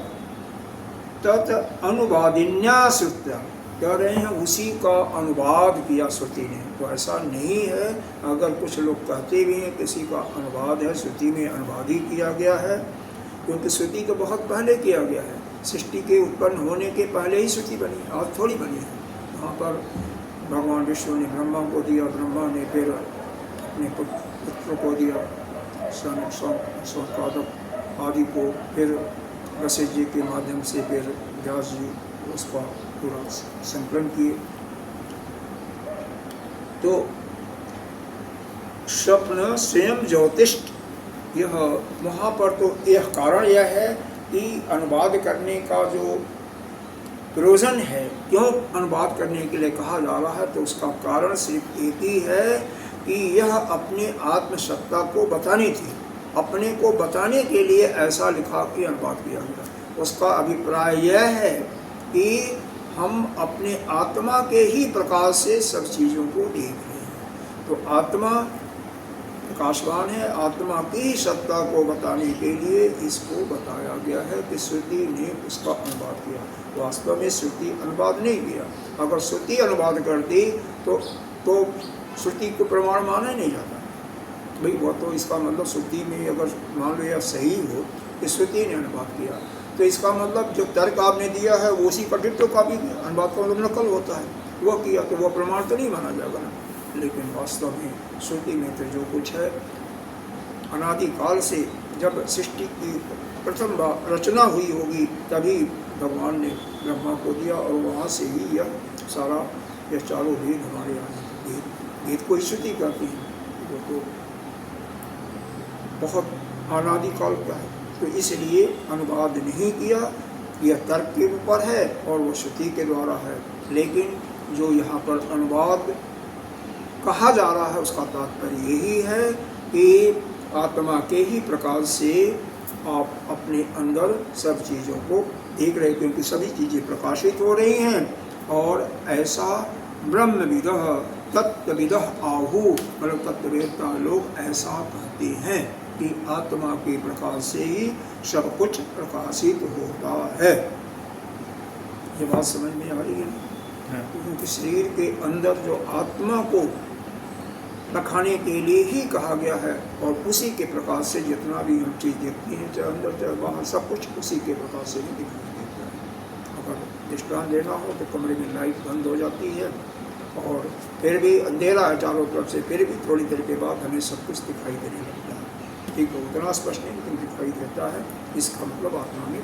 तत् अनुवादिन्या श्रुत्या, कह रहे हैं उसी का अनुवाद किया श्रुति ने। तो ऐसा नहीं है, अगर कुछ लोग कहते भी हैं किसी का अनुवाद है, श्रुति में अनुवाद ही किया गया है, क्योंकि श्रुति तो बहुत पहले किया गया है, सृष्टि के उत्पन्न होने के पहले ही श्रुति बनी, आज थोड़ी बनी है। वहाँ पर भगवान विष्णु ने ब्रह्मा को दिया, ब्रह्मा ने फिर अपने पुत्र को दिया, सौनकादक आदि को, फिर वशिष्ठ जी के माध्यम से फिर व्यास जी उसका पूरा संकलन किए। तो स्वप्न स्वयं ज्योतिष, यह वहाँ पर तो यह कारण यह है कि अनुवाद करने का जो प्रयोजन है, क्यों अनुवाद करने के लिए कहा जा रहा है, तो उसका कारण सिर्फ एक ही है कि यह अपने आत्मसत्ता को बतानी थी, अपने को बताने के लिए ऐसा लिखा कि अनुवाद किया गया। उसका अभिप्राय यह है कि हम अपने आत्मा के ही प्रकाश से सब चीज़ों को देख रहे हैं। तो आत्मा प्रकाशवान है। आत्मा की सत्ता को बताने के लिए इसको बताया गया है कि श्रुति ने उसका अनुवाद किया। वास्तव में श्रुति अनुवाद नहीं किया। अगर श्रुति अनुवाद करती तो श्रुति को प्रमाण माना ही नहीं जाता भाई। वो तो इसका मतलब श्रुति में अगर मान लो या सही हो कि श्रुति ने अनुवाद किया तो इसका मतलब जो तर्क आपने दिया है वो उसी कटित्व का भी अनुवाद का मतलब नकल होता है, वो किया तो वो प्रमाण तो नहीं माना जाएगा ना। लेकिन वास्तव में श्रुति में तो जो कुछ है अनादिकाल से जब सृष्टि की प्रथम रचना हुई होगी तभी भगवान ने ब्रह्मा को दिया और वहाँ से ही यह सारा यह चारों वेद हमारे यहाँ वेद को ही श्रुति कहती है। वो तो बहुत अनादिकाल का है, तो इसलिए अनुवाद नहीं किया। यह तर्क के ऊपर है और वो श्रुति के द्वारा है। लेकिन जो यहाँ पर अनुवाद कहा जा रहा है उसका तात्पर्य यही है कि आत्मा के ही प्रकाश से आप अपने अंदर सब चीज़ों को देख रहे, क्योंकि सभी चीज़ें प्रकाशित हो रही हैं। और ऐसा ब्रह्मविदः तत्त्वविदः आहु, मतलब तत्ववेत्ता लोग ऐसा कहते हैं कि आत्मा के प्रकाश से ही सब कुछ प्रकाशित होता है। ये बात समझ में आ रही है ना? क्योंकि शरीर के अंदर जो आत्मा को रखाने के लिए ही कहा गया है और उसी के प्रकाश से जितना भी हम चीज़ देखते हैं चाहे अंदर चाहे बाहर सब कुछ उसी के प्रकाश से ही दिखाई देता है। अगर दृष्टांत देना हो तो कमरे में लाइट बंद हो जाती है और फिर भी अंधेरा है चारों तरफ से, फिर भी थोड़ी देर के बाद हमें सब कुछ दिखाई देने लगता है। ठीक है, उतना स्पष्ट नहीं लेकिन दिखाई देता है। इसका मतलब आत्मा में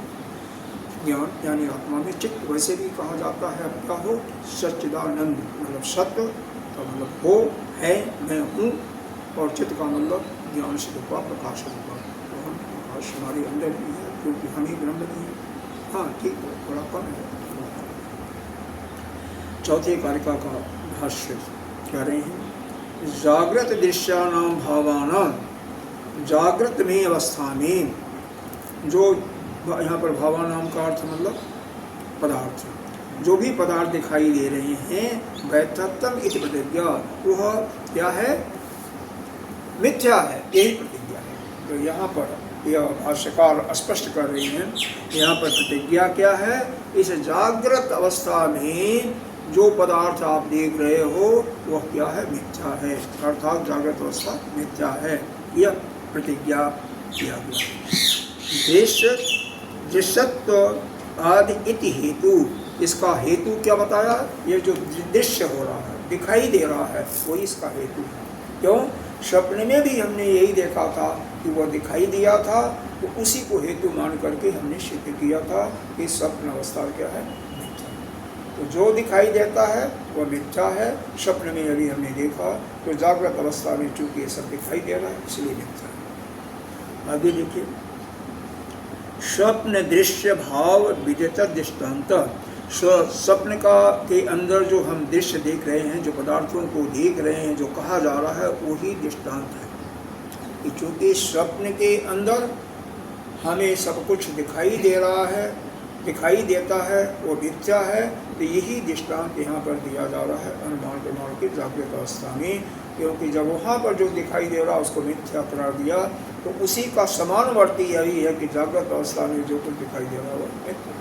ज्ञान यानी आत्मा में चित्त, वैसे भी कहा जाता है अब क्या हो सच्चिदानंद, मतलब सत्य का मतलब हो है मैं हूँ, और चित्त का मतलब ज्ञान से रूपा प्रकाश रूपा। तो हम प्रकाश हमारे अंदर भी है क्योंकि हम ही ब्रह्म भी हैं। हाँ ठीक है, थोड़ा कम है। चौथे कारिका का भाष्य कह रहे हैं जागृत दृश्यानाम भावानाम, जागृत में अवस्था में जो यहाँ पर भावानाम का अर्थ मतलब पदार्थ, जो भी पदार्थ दिखाई दे रहे हैं वैथत्तम इति प्रतिज्ञा, वह क्या है मिथ्या है, यही प्रतिज्ञा है। तो यहाँ पर यह भाष्यकार स्पष्ट कर रहे हैं, यहाँ पर प्रतिज्ञा क्या है, इस जागृत अवस्था में जो पदार्थ आप देख रहे हो वह क्या है मिथ्या है, अर्थात जागृत अवस्था मिथ्या है, यह प्रतिज्ञा किया गया। दृश्यत्व आदि इति हेतु, इसका हेतु क्या बताया, ये जो दृश्य हो रहा है दिखाई दे रहा है वही इसका हेतु है। क्यों, स्वप्न में भी हमने यही देखा था कि वह दिखाई दिया था, तो उसी को हेतु मान करके हमने सिद्ध किया था कि स्वप्न अवस्था क्या है मिथ्या। तो जो दिखाई देता है वह मिथ्या है, स्वप्न में अभी हमने देखा, तो जागृत अवस्था में चूंकि ये सब दिखाई दे रहा है इसलिए मिथ्या है। आगे देखिए, स्वप्न दृश्य भाव विदित दृष्टांत, स्वप्न का के अंदर जो हम दृश्य देख रहे हैं, जो पदार्थों को देख रहे हैं, जो कहा जा रहा है वही दृष्टांत है कि चूँकि स्वप्न के अंदर हमें सब कुछ दिखाई दे रहा है, दिखाई देता है, वो मिथ्या है। तो यही दृष्टांत यहाँ पर दिया जा रहा है अनुमान प्रमाण की जागृत अवस्था में, क्योंकि जब वहाँ पर जो दिखाई दे रहा उसको मिथ्या करार दिया, तो उसी का समानवर्ती यही है कि जागृत अवस्था में जो कुछ दिखाई दे रहा है वो मिथ्या।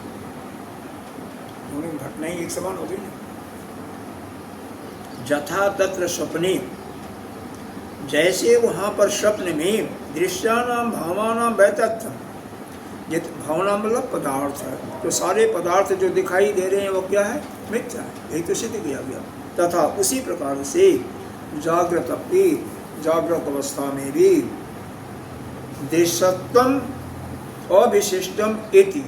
दोनों घटनाएं एक समान होती है। जथा तत्र स्वप्ने, जैसे वहाँ पर स्वप्न में दृश्यानाम भावानाम वैतथ्यम, भावना मतलब पदार्थ है, तो सारे पदार्थ जो दिखाई दे रहे हैं वो क्या है मिथ्या है, यही तो सिद्ध किया गया। तथा उसी प्रकार से जागृत अपनी, जागृत अवस्था में भी दृश्यत्वम अविशिष्टम इति,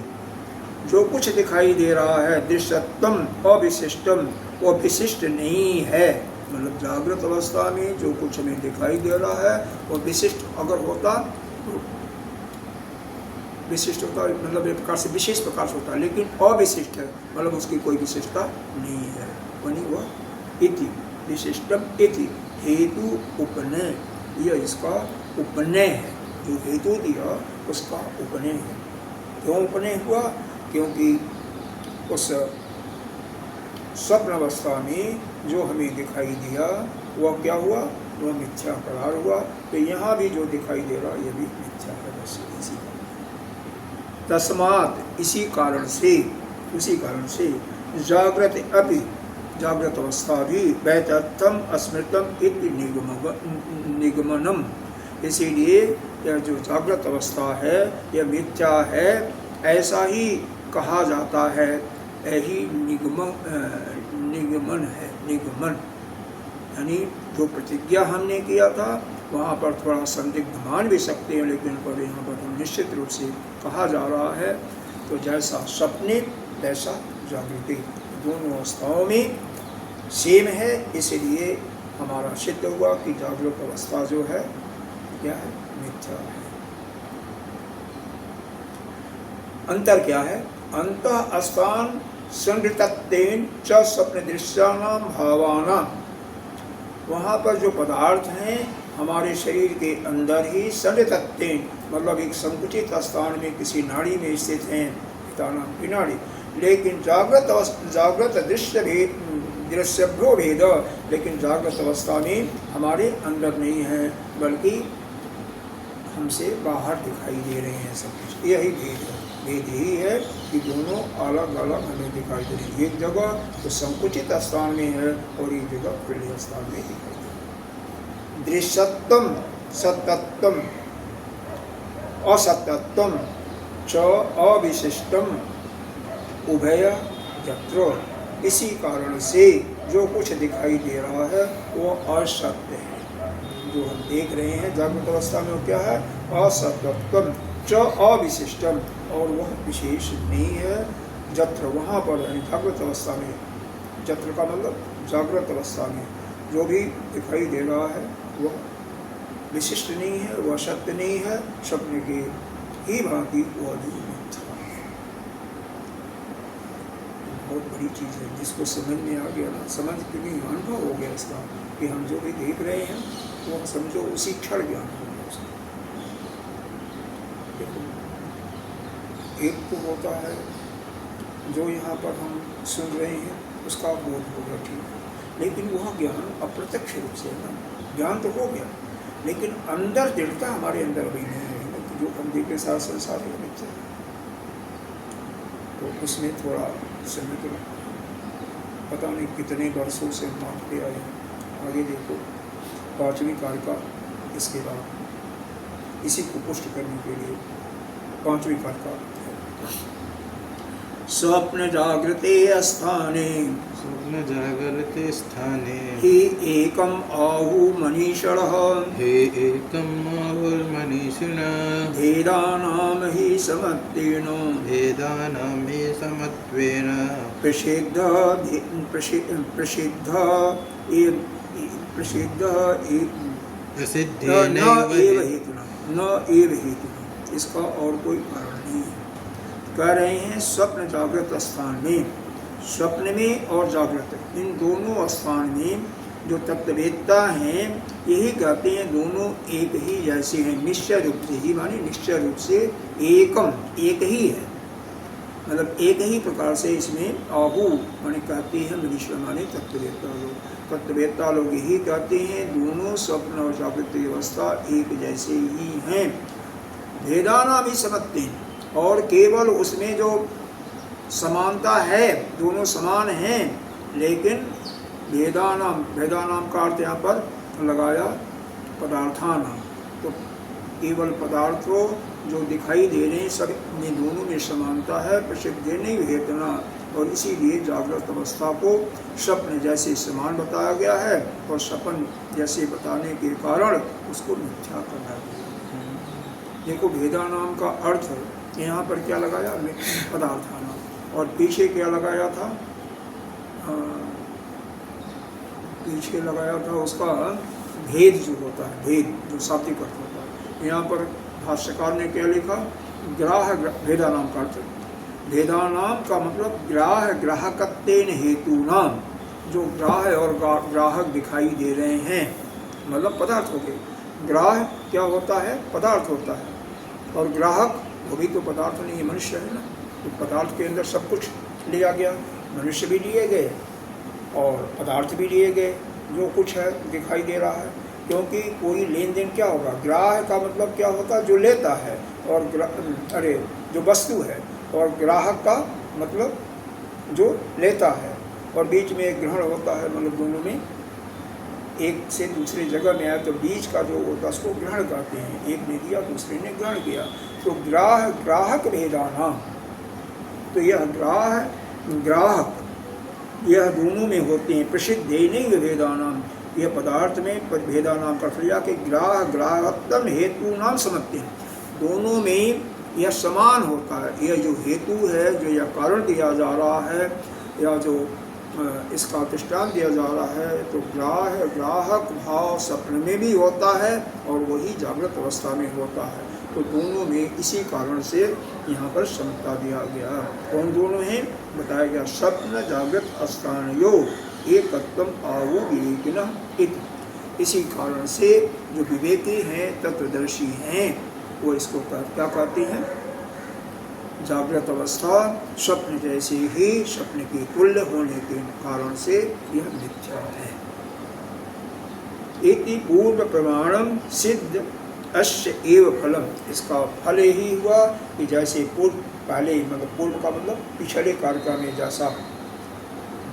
जो कुछ दिखाई दे रहा है दृश्यत्वम अविशिष्टम, वो विशिष्ट नहीं है। मतलब जागृत अवस्था में जो कुछ हमें दिखाई दे रहा है वो विशिष्ट अगर होता तो विशिष्ट होता, मतलब एक प्रकार से विशेष प्रकार से होता है, लेकिन अविशिष्ट है, मतलब उसकी कोई विशेषता नहीं है, बनी वह इति विशिष्टम इति हेतु उपनय, यह इसका उपनय है, जो हेतु दिया उसका उपनय है। क्यों उपनय हुआ, क्योंकि उस स्वप्न अवस्था में जो हमें दिखाई दिया वह क्या हुआ वह मिथ्या करार हुआ। तो यहाँ भी जो दिखाई दे रहा ये भी मिथ्या है, बस इसी तस्मात् इसी कारण से, उसी कारण से जागृत अपि, जागृत अवस्था भी वैतथ्यम अस्मृतम इति निगमनम, इसीलिए यह जो जागृत अवस्था है यह मिथ्या है ऐसा ही कहा जाता है। यही निगमन है, निगमन यानी जो प्रतिज्ञा हमने किया था वहाँ पर थोड़ा संदिग्ध मान भी सकते हैं, लेकिन पर यहाँ पर हम निश्चित रूप से कहा जा रहा है। तो जैसा सपने तैसा जागृति, दोनों अवस्थाओं में सेम है, इसलिए हमारा सिद्ध हुआ कि जागृत अवस्था जो है क्या है, मिथ्या है। अंतर क्या है? अंतः स्थान संगतत्वेन च स्वप्न दृश्यानां भावानां, वहाँ पर जो पदार्थ हैं हमारे शरीर के अंदर ही संगतत्वेन, मतलब एक संकुचित स्थान में किसी नाड़ी में स्थित हैं, पिता नाम की नाड़ी, लेकिन जागृत दृश्यभ्यो भेद, लेकिन जागृत अवस्था में हमारे अंदर नहीं है बल्कि हमसे बाहर दिखाई दे रहे हैं सब कुछ। यही भेद है, भेद यही है कि दोनों अलग अलग हमें दिखाई दे रही है। एक जगह तो संकुचित स्थान में है और एक जगह खुले स्थान में दिखाई दे रही है। दृश्यत्वम सत्यत्वम असत्यत्वम च अविशिष्टम उभय यत्र, इसी कारण से जो कुछ दिखाई दे रहा है वो असत्य है। जो हम देख रहे हैं जागृत अवस्था में वो क्या है? असत्यत्वम च अविशिष्टम, और वह विशेष नहीं है। जत्र, वहाँ पर जागृत अवस्था में, जत्र का मतलब जागृत अवस्था में जो भी दिखाई दे रहा है वह विशिष्ट नहीं है, वह सत्य नहीं है, स्वप्न की ही भांति वह भी मिथ्या है। बहुत बड़ी चीज़ है, जिसको समझ में आ गया ना, समझ के भी अनुभव हो गया इसका कि हम जो भी देख रहे हैं वो समझो उसी क्षण ज्ञान हो गया उसका। एक तो होता है जो यहाँ पर हम सुन रहे हैं उसका बोध हो गया, ठीक है, लेकिन वह ज्ञान अप्रत्यक्ष रूप से है ना, ज्ञान तो हो गया लेकिन अंदर दृढ़ता हमारे अंदर भी नहीं है कि जो हम देखे साथ संसार है मिथ्या है। तो उसमें थोड़ा समय तो पता नहीं कितने वर्षों से मानते आए हैं। आगे देखो 5वीं कारिका, इसके बाद इसी को पुष्ट करने के लिए 5वीं कारिका, स्वप्न जागृते स्थाने, स्वप्न जागृते स्थाने हि एकम आहु मनीषणः, हे एकम आहुर्मनीषिणः, भेदानां हि समत्वेन, भेदानां हि समत्वेन, प्रसिद्ध प्रसिद्धेन न एव हेतुना, इसका और कोई कारण नहीं है। कह रहे हैं स्वप्न जागृत स्थान में, स्वप्न में और जागृत इन दोनों स्थान में जो तत्ववेत्ता हैं यही कहते हैं दोनों एक ही जैसे हैं, निश्चय रूप से ही, माने निश्चय रूप से एकम, एक ही है, मतलब एक ही प्रकार से इसमें आहु माने कहते हैं मनीषा माने तत्ववेत्ता लोग, तत्ववेत्ता लोग यही कहते हैं दोनों स्वप्न और जागृत अवस्था एक जैसे ही हैं। भेदाना भी समझते हैं, और केवल उसमें जो समानता है दोनों समान हैं, लेकिन भेदानाम, भेदानाम का अर्थ यहाँ पर लगाया पदार्थानाम, तो केवल पदार्थों जो दिखाई दे रहे हैं सब में दोनों में समानता है, प्रसिद्ध नहीं हेतना, और इसीलिए जागृत अवस्था को स्वप्न जैसे समान बताया गया है और सपन जैसे बताने के कारण उसको मिथ्या करना गया। देखो भेदानाम का अर्थ यहाँ पर क्या लगाया, पदार्थानाम, और पीछे क्या लगाया था, पीछे लगाया था उसका भेद जो होता है, भेद जो शाब्दिक अर्थ होता है। यहाँ पर भाष्यकार ने क्या लिखा, ग्राह, भेदानाम का अर्थ, भेदानाम का मतलब ग्राह ग्राहकत्वेन हेतु नाम, जो ग्राह और ग्राहक दिखाई दे रहे हैं मतलब पदार्थ हो गए। ग्राह क्या होता है, पदार्थ होता है, और ग्राहक वो भी तो पदार्थ नहीं है, मनुष्य है ना, तो पदार्थ के अंदर सब कुछ लिया गया, मनुष्य भी लिए गए और पदार्थ भी लिए गए, जो कुछ है दिखाई दे रहा है। क्योंकि कोई लेन देन क्या होगा, ग्राह का मतलब क्या होता है, जो लेता है, और जो वस्तु है, और ग्राहक का मतलब जो लेता है, और बीच में एक ग्रहण होता है, मतलब दोनों में एक से दूसरे जगह में आया तो बीच का जो होता है उसको ग्रहण कहते हैं। एक ने दिया दूसरे ने ग्रहण किया, तो ग्राहक भेदाना, तो यह ग्राहक यह दोनों में होते हैं। प्रसिद्ध नहीं भेदानाम, यह पदार्थ में भेदानाम प्रक्रिया के ग्राहकत्म हेतु नाम समझते हैं। दोनों में यह समान होता है। यह जो हेतु है, जो यह कारण दिया जा रहा है, या जो इसका दृष्टांत दिया जा रहा है, तो ग्राहक भाव स्वप्न में भी होता है और वही जागृत अवस्था में होता है। तो दोनों में इसी कारण से यहाँ पर समता दिया गया। कौन दोनों हैं बताया गया, स्वप्न जागृत अस्थानयो एकत्वम आवो विवेकिनः इति। इसी कारण से जो विवेकी हैं, तत्वदर्शी हैं, वो इसको क्या कहते हैं, जागृत अवस्था स्वप्न जैसे ही स्वप्न की तुल्य होने के कारण से यह मिथ्या है। इति पूर्व प्रमाणम सिद्ध अश्य एव फलम, इसका फल ही हुआ कि जैसे पहले मतलब पूर्व का मतलब पिछले कार्यक्रम में जैसा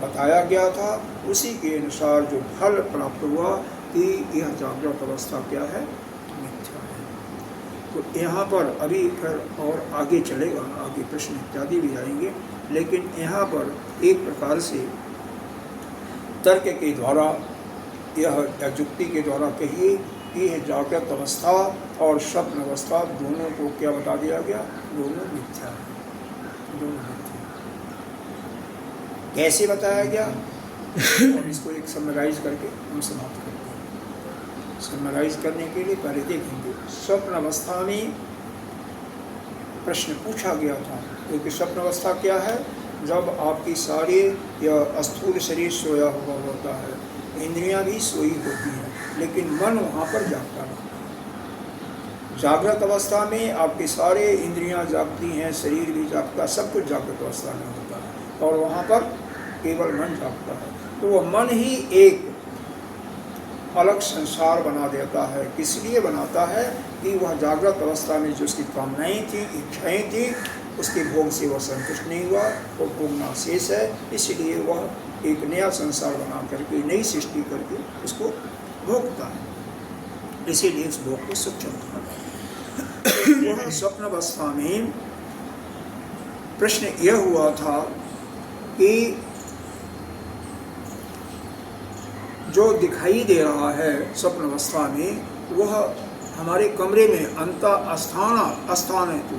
बताया गया था, उसी के अनुसार जो फल प्राप्त हुआ कि यह जागृत अवस्था क्या है, मिथ्या है। तो यहाँ पर अभी फिर और आगे चलेगा, आगे प्रश्न इत्यादि भी आएंगे, लेकिन यहाँ पर एक प्रकार से तर्क के द्वारा यह युक्ति के द्वारा कहिए कि जागृत अवस्था और स्वप्न अवस्था दोनों को क्या बता दिया गया, दोनों मिथ्या है, दोनों मिथ्या। कैसे बताया गया, और इसको एक समराइज करके हम समाप्त करते हैं। समराइज करने के लिए पहले देखेंगे, स्वप्न अवस्था में प्रश्न पूछा गया था, क्योंकि स्वप्न अवस्था क्या है, जब आपकी सारे यह स्थूल शरीर सोया हुआ होता है, इंद्रियां भी सोई होती हैं, लेकिन मन वहाँ पर जागता नहीं। जागृत अवस्था में आपके सारे इंद्रियां जागती हैं, शरीर भी जागता, सब कुछ जागृत अवस्था में होता है, और वहाँ पर केवल मन जागता है। तो वह मन ही एक अलग संसार बना देता है। किस लिए बनाता है कि वह जागृत अवस्था में जो उसकी कामनाएं थी, इच्छाएं थी, उसके भोग से वह संतुष्ट नहीं हुआ, वो भोगना शेष है, इसलिए वह एक नया संसार बना करके, नई सृष्टि करके उसको भोगता है। इसीलिए इस भोग को सुख चलता है। वह स्वप्न अवस्था में प्रश्न यह हुआ था कि जो दिखाई दे रहा है स्वप्न अवस्था में, वह हमारे कमरे में अंतःस्थान है, तो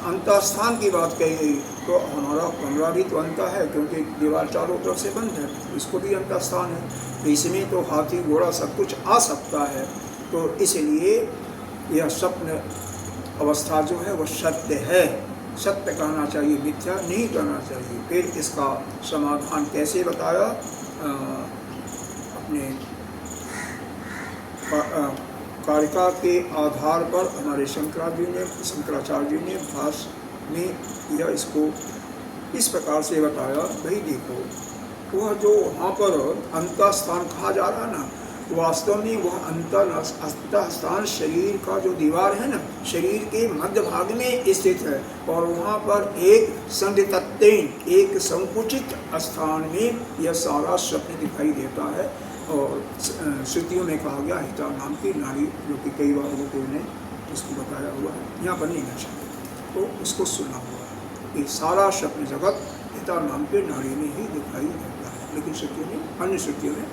अंतःस्थान की बात कही गई, तो हमारा कमरा भी तो अंत है, क्योंकि दीवार चारों तरफ से बंद है, इसको भी अंतःस्थान है। इसमें तो हाथी घोड़ा सब कुछ आ सकता है। तो इसलिए यह स्वप्न अवस्था जो है वह सत्य है, सत्य कहना चाहिए, मिथ्या नहीं कहना चाहिए। फिर इसका समाधान कैसे बताया, अपने कारिका के आधार पर हमारे शंकराचार्य जी ने भाष्य में यह इसको इस प्रकार से बताया। भाई देखो, वह जो वहाँ पर अंतःस्थान कहा जा रहा है ना, वास्तव में वह अंतःस्थान शरीर का जो दीवार है ना, शरीर के मध्य भाग में स्थित है, और वहाँ पर एक संदिग्धतें, एक संकुचित स्थान में यह सारा स्वप्न दिखाई देता है। और श्रुतियों में कहा गया हिता नाम की नारी, जो कि कई बार लोगों ने उसको बताया हुआ है, यहाँ पर नहीं है, तो उसको सुना हुआ है कि सारा स्वप्न जगत हिता नाम के नारी में ही दिखाई देता है। लेकिन श्रुतियों में, अन्य श्रुतियों में,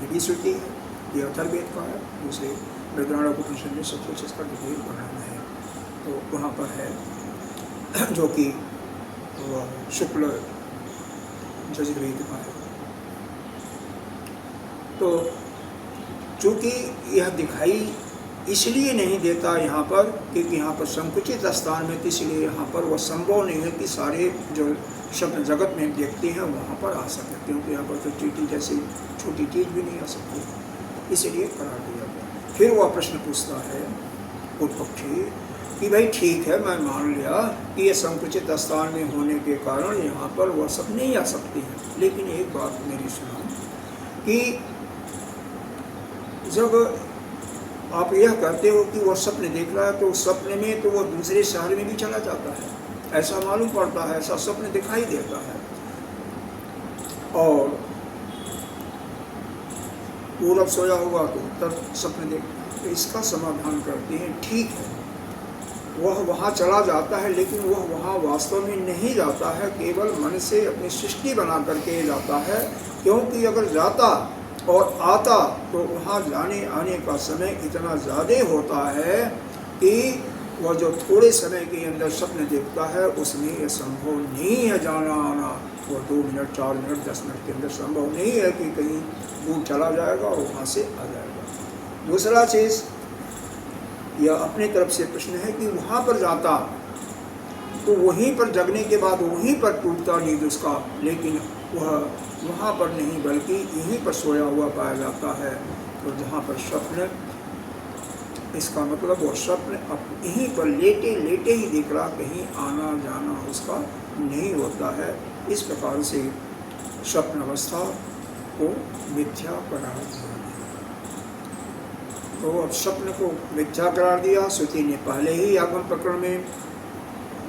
ये भी श्रुति है, ये अथर्ववेद का है, दूसरे बृहदारण्यक उपनिषद में सब कुछ इसका डिटेल वर्णन है। तो वहाँ पर है जो कि शुक्ल यजुर्वेद का है। तो चूँकि यह दिखाई इसलिए नहीं देता यहाँ पर, क्योंकि यहाँ पर संकुचित स्थान में, इसलिए यहाँ पर वह संभव नहीं है कि सारे जो शब्द जगत में देखते हैं वहाँ पर आ सके, क्योंकि यहाँ पर तो चीटी जैसी छोटी चीज़ भी नहीं आ सकती, इसलिए करार दिया गया। फिर वह प्रश्न पूछता है उत्पक्षी कि भाई ठीक है, मैं मान लिया कि यह संकुचित स्थान में होने के कारण यहाँ पर वह सब नहीं आ सकती है, लेकिन एक बात मेरी सुनो कि जब आप यह कहते हो कि वो सपने देख रहा है तो सपने में तो वो दूसरे शहर में भी चला जाता है, ऐसा मालूम पड़ता है, ऐसा सपने दिखाई देता है। और पूरब सोया हुआ तो उत्तर सपने देखता है। तो इसका समाधान करते हैं, ठीक है वह वहाँ चला जाता है, लेकिन वह वहाँ वास्तव में नहीं जाता है, केवल मन से अपनी सृष्टि बना करके जाता है। क्योंकि अगर जाता और आता तो वहाँ जाने आने का समय इतना ज़्यादा होता है कि वह जो थोड़े समय के अंदर सपने देखता है उसमें यह संभव नहीं है जाना आना। वो 2 मिनट 4 मिनट 10 मिनट के अंदर संभव नहीं है कि कहीं दूर चला जाएगा और वहाँ से आ जाएगा। दूसरा चीज़ यह अपने तरफ से प्रश्न है कि वहाँ पर जाता तो वहीं पर जगने के बाद वहीं पर टूटता नींद उसका, लेकिन वह वहाँ पर नहीं बल्कि यहीं पर सोया हुआ पाया जाता है। तो जहाँ पर स्वप्न, इसका मतलब वो स्वप्न अब यहीं पर लेटे लेटे ही दिख रहा, कहीं आना जाना उसका नहीं होता है। इस प्रकार से स्वप्न अवस्था को मिथ्या करार दिया। तो अब स्वप्न को मिथ्या करार दिया, श्रुति ने पहले ही आगम प्रकरण में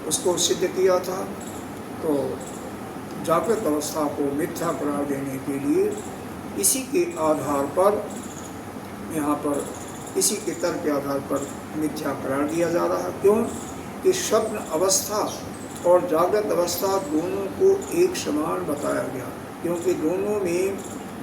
उसको सिद्ध किया था। तो जागृत अवस्था को मिथ्या करार देने के लिए इसी के आधार पर यहाँ पर इसी के तर्क के आधार पर मिथ्या करार दिया जा रहा है। क्यों कि स्वप्न अवस्था और जागृत अवस्था दोनों को एक समान बताया गया, क्योंकि दोनों में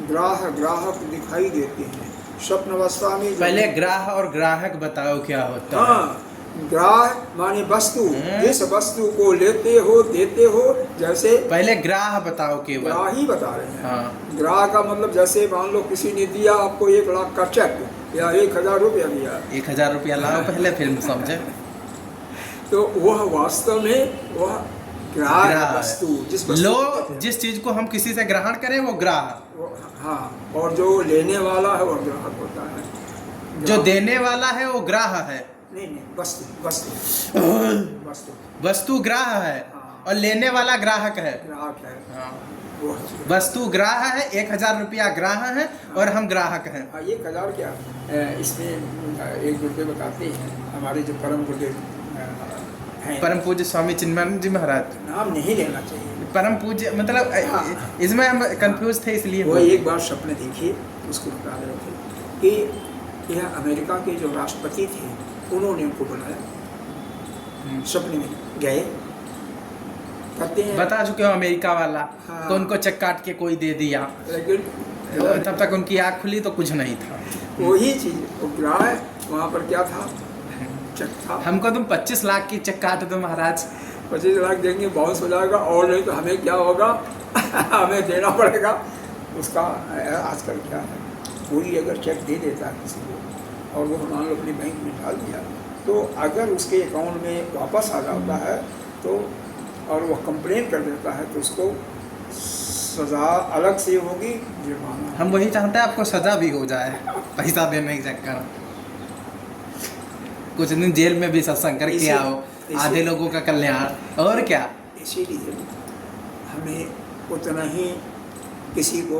ग्राहक दिखाई देते हैं। स्वप्न अवस्था में पहले ग्राह और ग्राहक बताओ क्या होता है। हाँ, ग्राह माने वस्तु, जिस वस्तु को लेते हो देते हो, जैसे पहले ग्राह बताओ केवल। ग्राह ही बता रहे हैं। हाँ। ग्राह का मतलब जैसे मान लो किसी ने दिया आपको 1 लाख का चेक या 1000 रुपया दिया, 1000 रुपया लाओ पहले फिर समझे। तो वह वास्तव में वह ग्राह वस्तु, जिस चीज को हम किसी से ग्रहण करें वो ग्राह। हाँ, और जो लेने वाला है वह ग्राहक होता है। जो देने वाला है वो ग्राह है। नहीं, वस्तु ग्राह है। हाँ। और लेने वाला ग्राहक है। ग्राहक है। हाँ। वो वस्तु ग्राह है, 1000 रुपया ग्राह है और हम ग्राहक हैं। 1000 क्या, इसमें 1 रुपये बताते हैं हमारे जो परम गुरुदेव हैं, परम पूज्य स्वामी चिन्मयानंद जी महाराज। नाम नहीं लेना चाहिए। परम पूज्य मतलब इसमें हम कंफ्यूज थे इसलिए। वो एक बार सपने देखिए, उसको बता रहे थे कि यह अमेरिका के जो राष्ट्रपति थे उन्होंने उनको बुलाया, सपने में गए, कहते हैं बता चुके हो अमेरिका वाला। हाँ। तो उनको चेक काट के कोई दे दिया, लेकिन तब तक उनकी आँख खुली तो कुछ नहीं था। वही चीज़ वो ग्राह वहाँ पर क्या था, चेक था। हमको तुम 25 लाख की चेक काट दो महाराज। 25 लाख देंगे, बाउंस हो जाएगा, और नहीं तो हमें क्या होगा हमें देना पड़ेगा उसका। आजकल क्या है, कोई अगर चेक दे देता है किसी को और वो मान लो अपने बैंक में डाल दिया, तो अगर उसके अकाउंट में वापस आ जाता है तो और वह कंप्लेन कर देता है तो उसको सज़ा अलग से होगी, जुर्माना। हम वही चाहते हैं आपको सज़ा भी हो जाए पैसा देने के चक्कर। कुछ दिन जेल में भी सत्संग करके आओ, आधे लोगों का कल्याण। और क्या, इसीलिए हमें उतना ही किसी को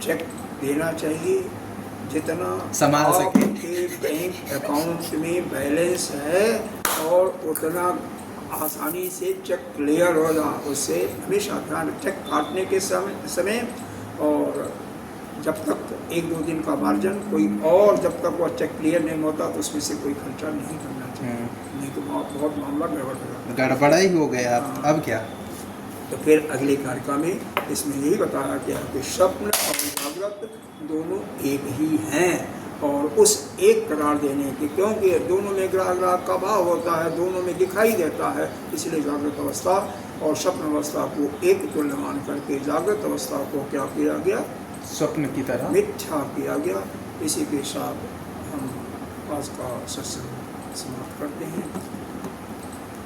चेक देना चाहिए जितना संभाल सके। आपके बैंक अकाउंट में बैलेंस है, और उतना आसानी से चेक क्लियर हो जाए। उससे हमेशा ध्यान, चेक काटने के समय और जब तक 1-2 दिन का मार्जिन कोई, और जब तक वह चेक क्लियर नहीं होता तो उसमें से कोई खर्चा नहीं करना चाहिए, नहीं तो बहुत मामला गड़बड़ हो जाता है। गड़बड़ा ही हो गया। अब क्या, तो फिर अगले कार्यक्रम में इसमें यही बताया गया कि स्वप्न और जागृत दोनों एक ही हैं, और उस एक करार देने के, क्योंकि दोनों में ग्राह का भाव होता है, दोनों में दिखाई देता है, इसलिए जागृत अवस्था और स्वप्न अवस्था को एक तुल्य मान करके जागृत अवस्था को क्या किया गया, स्वप्न की तरह मिथ्या किया गया। इसी के साथ हम आज का सत्संग समाप्त करते हैं।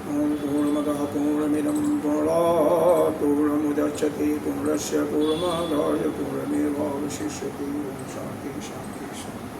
ओम पूर्णमदः पूर्णमिदं पूर्णात् पूर्णमुदच्यते पूर्णस्य पूर्णमादाय पूर्णमेवावशिष्यते। शांति शांति शांति।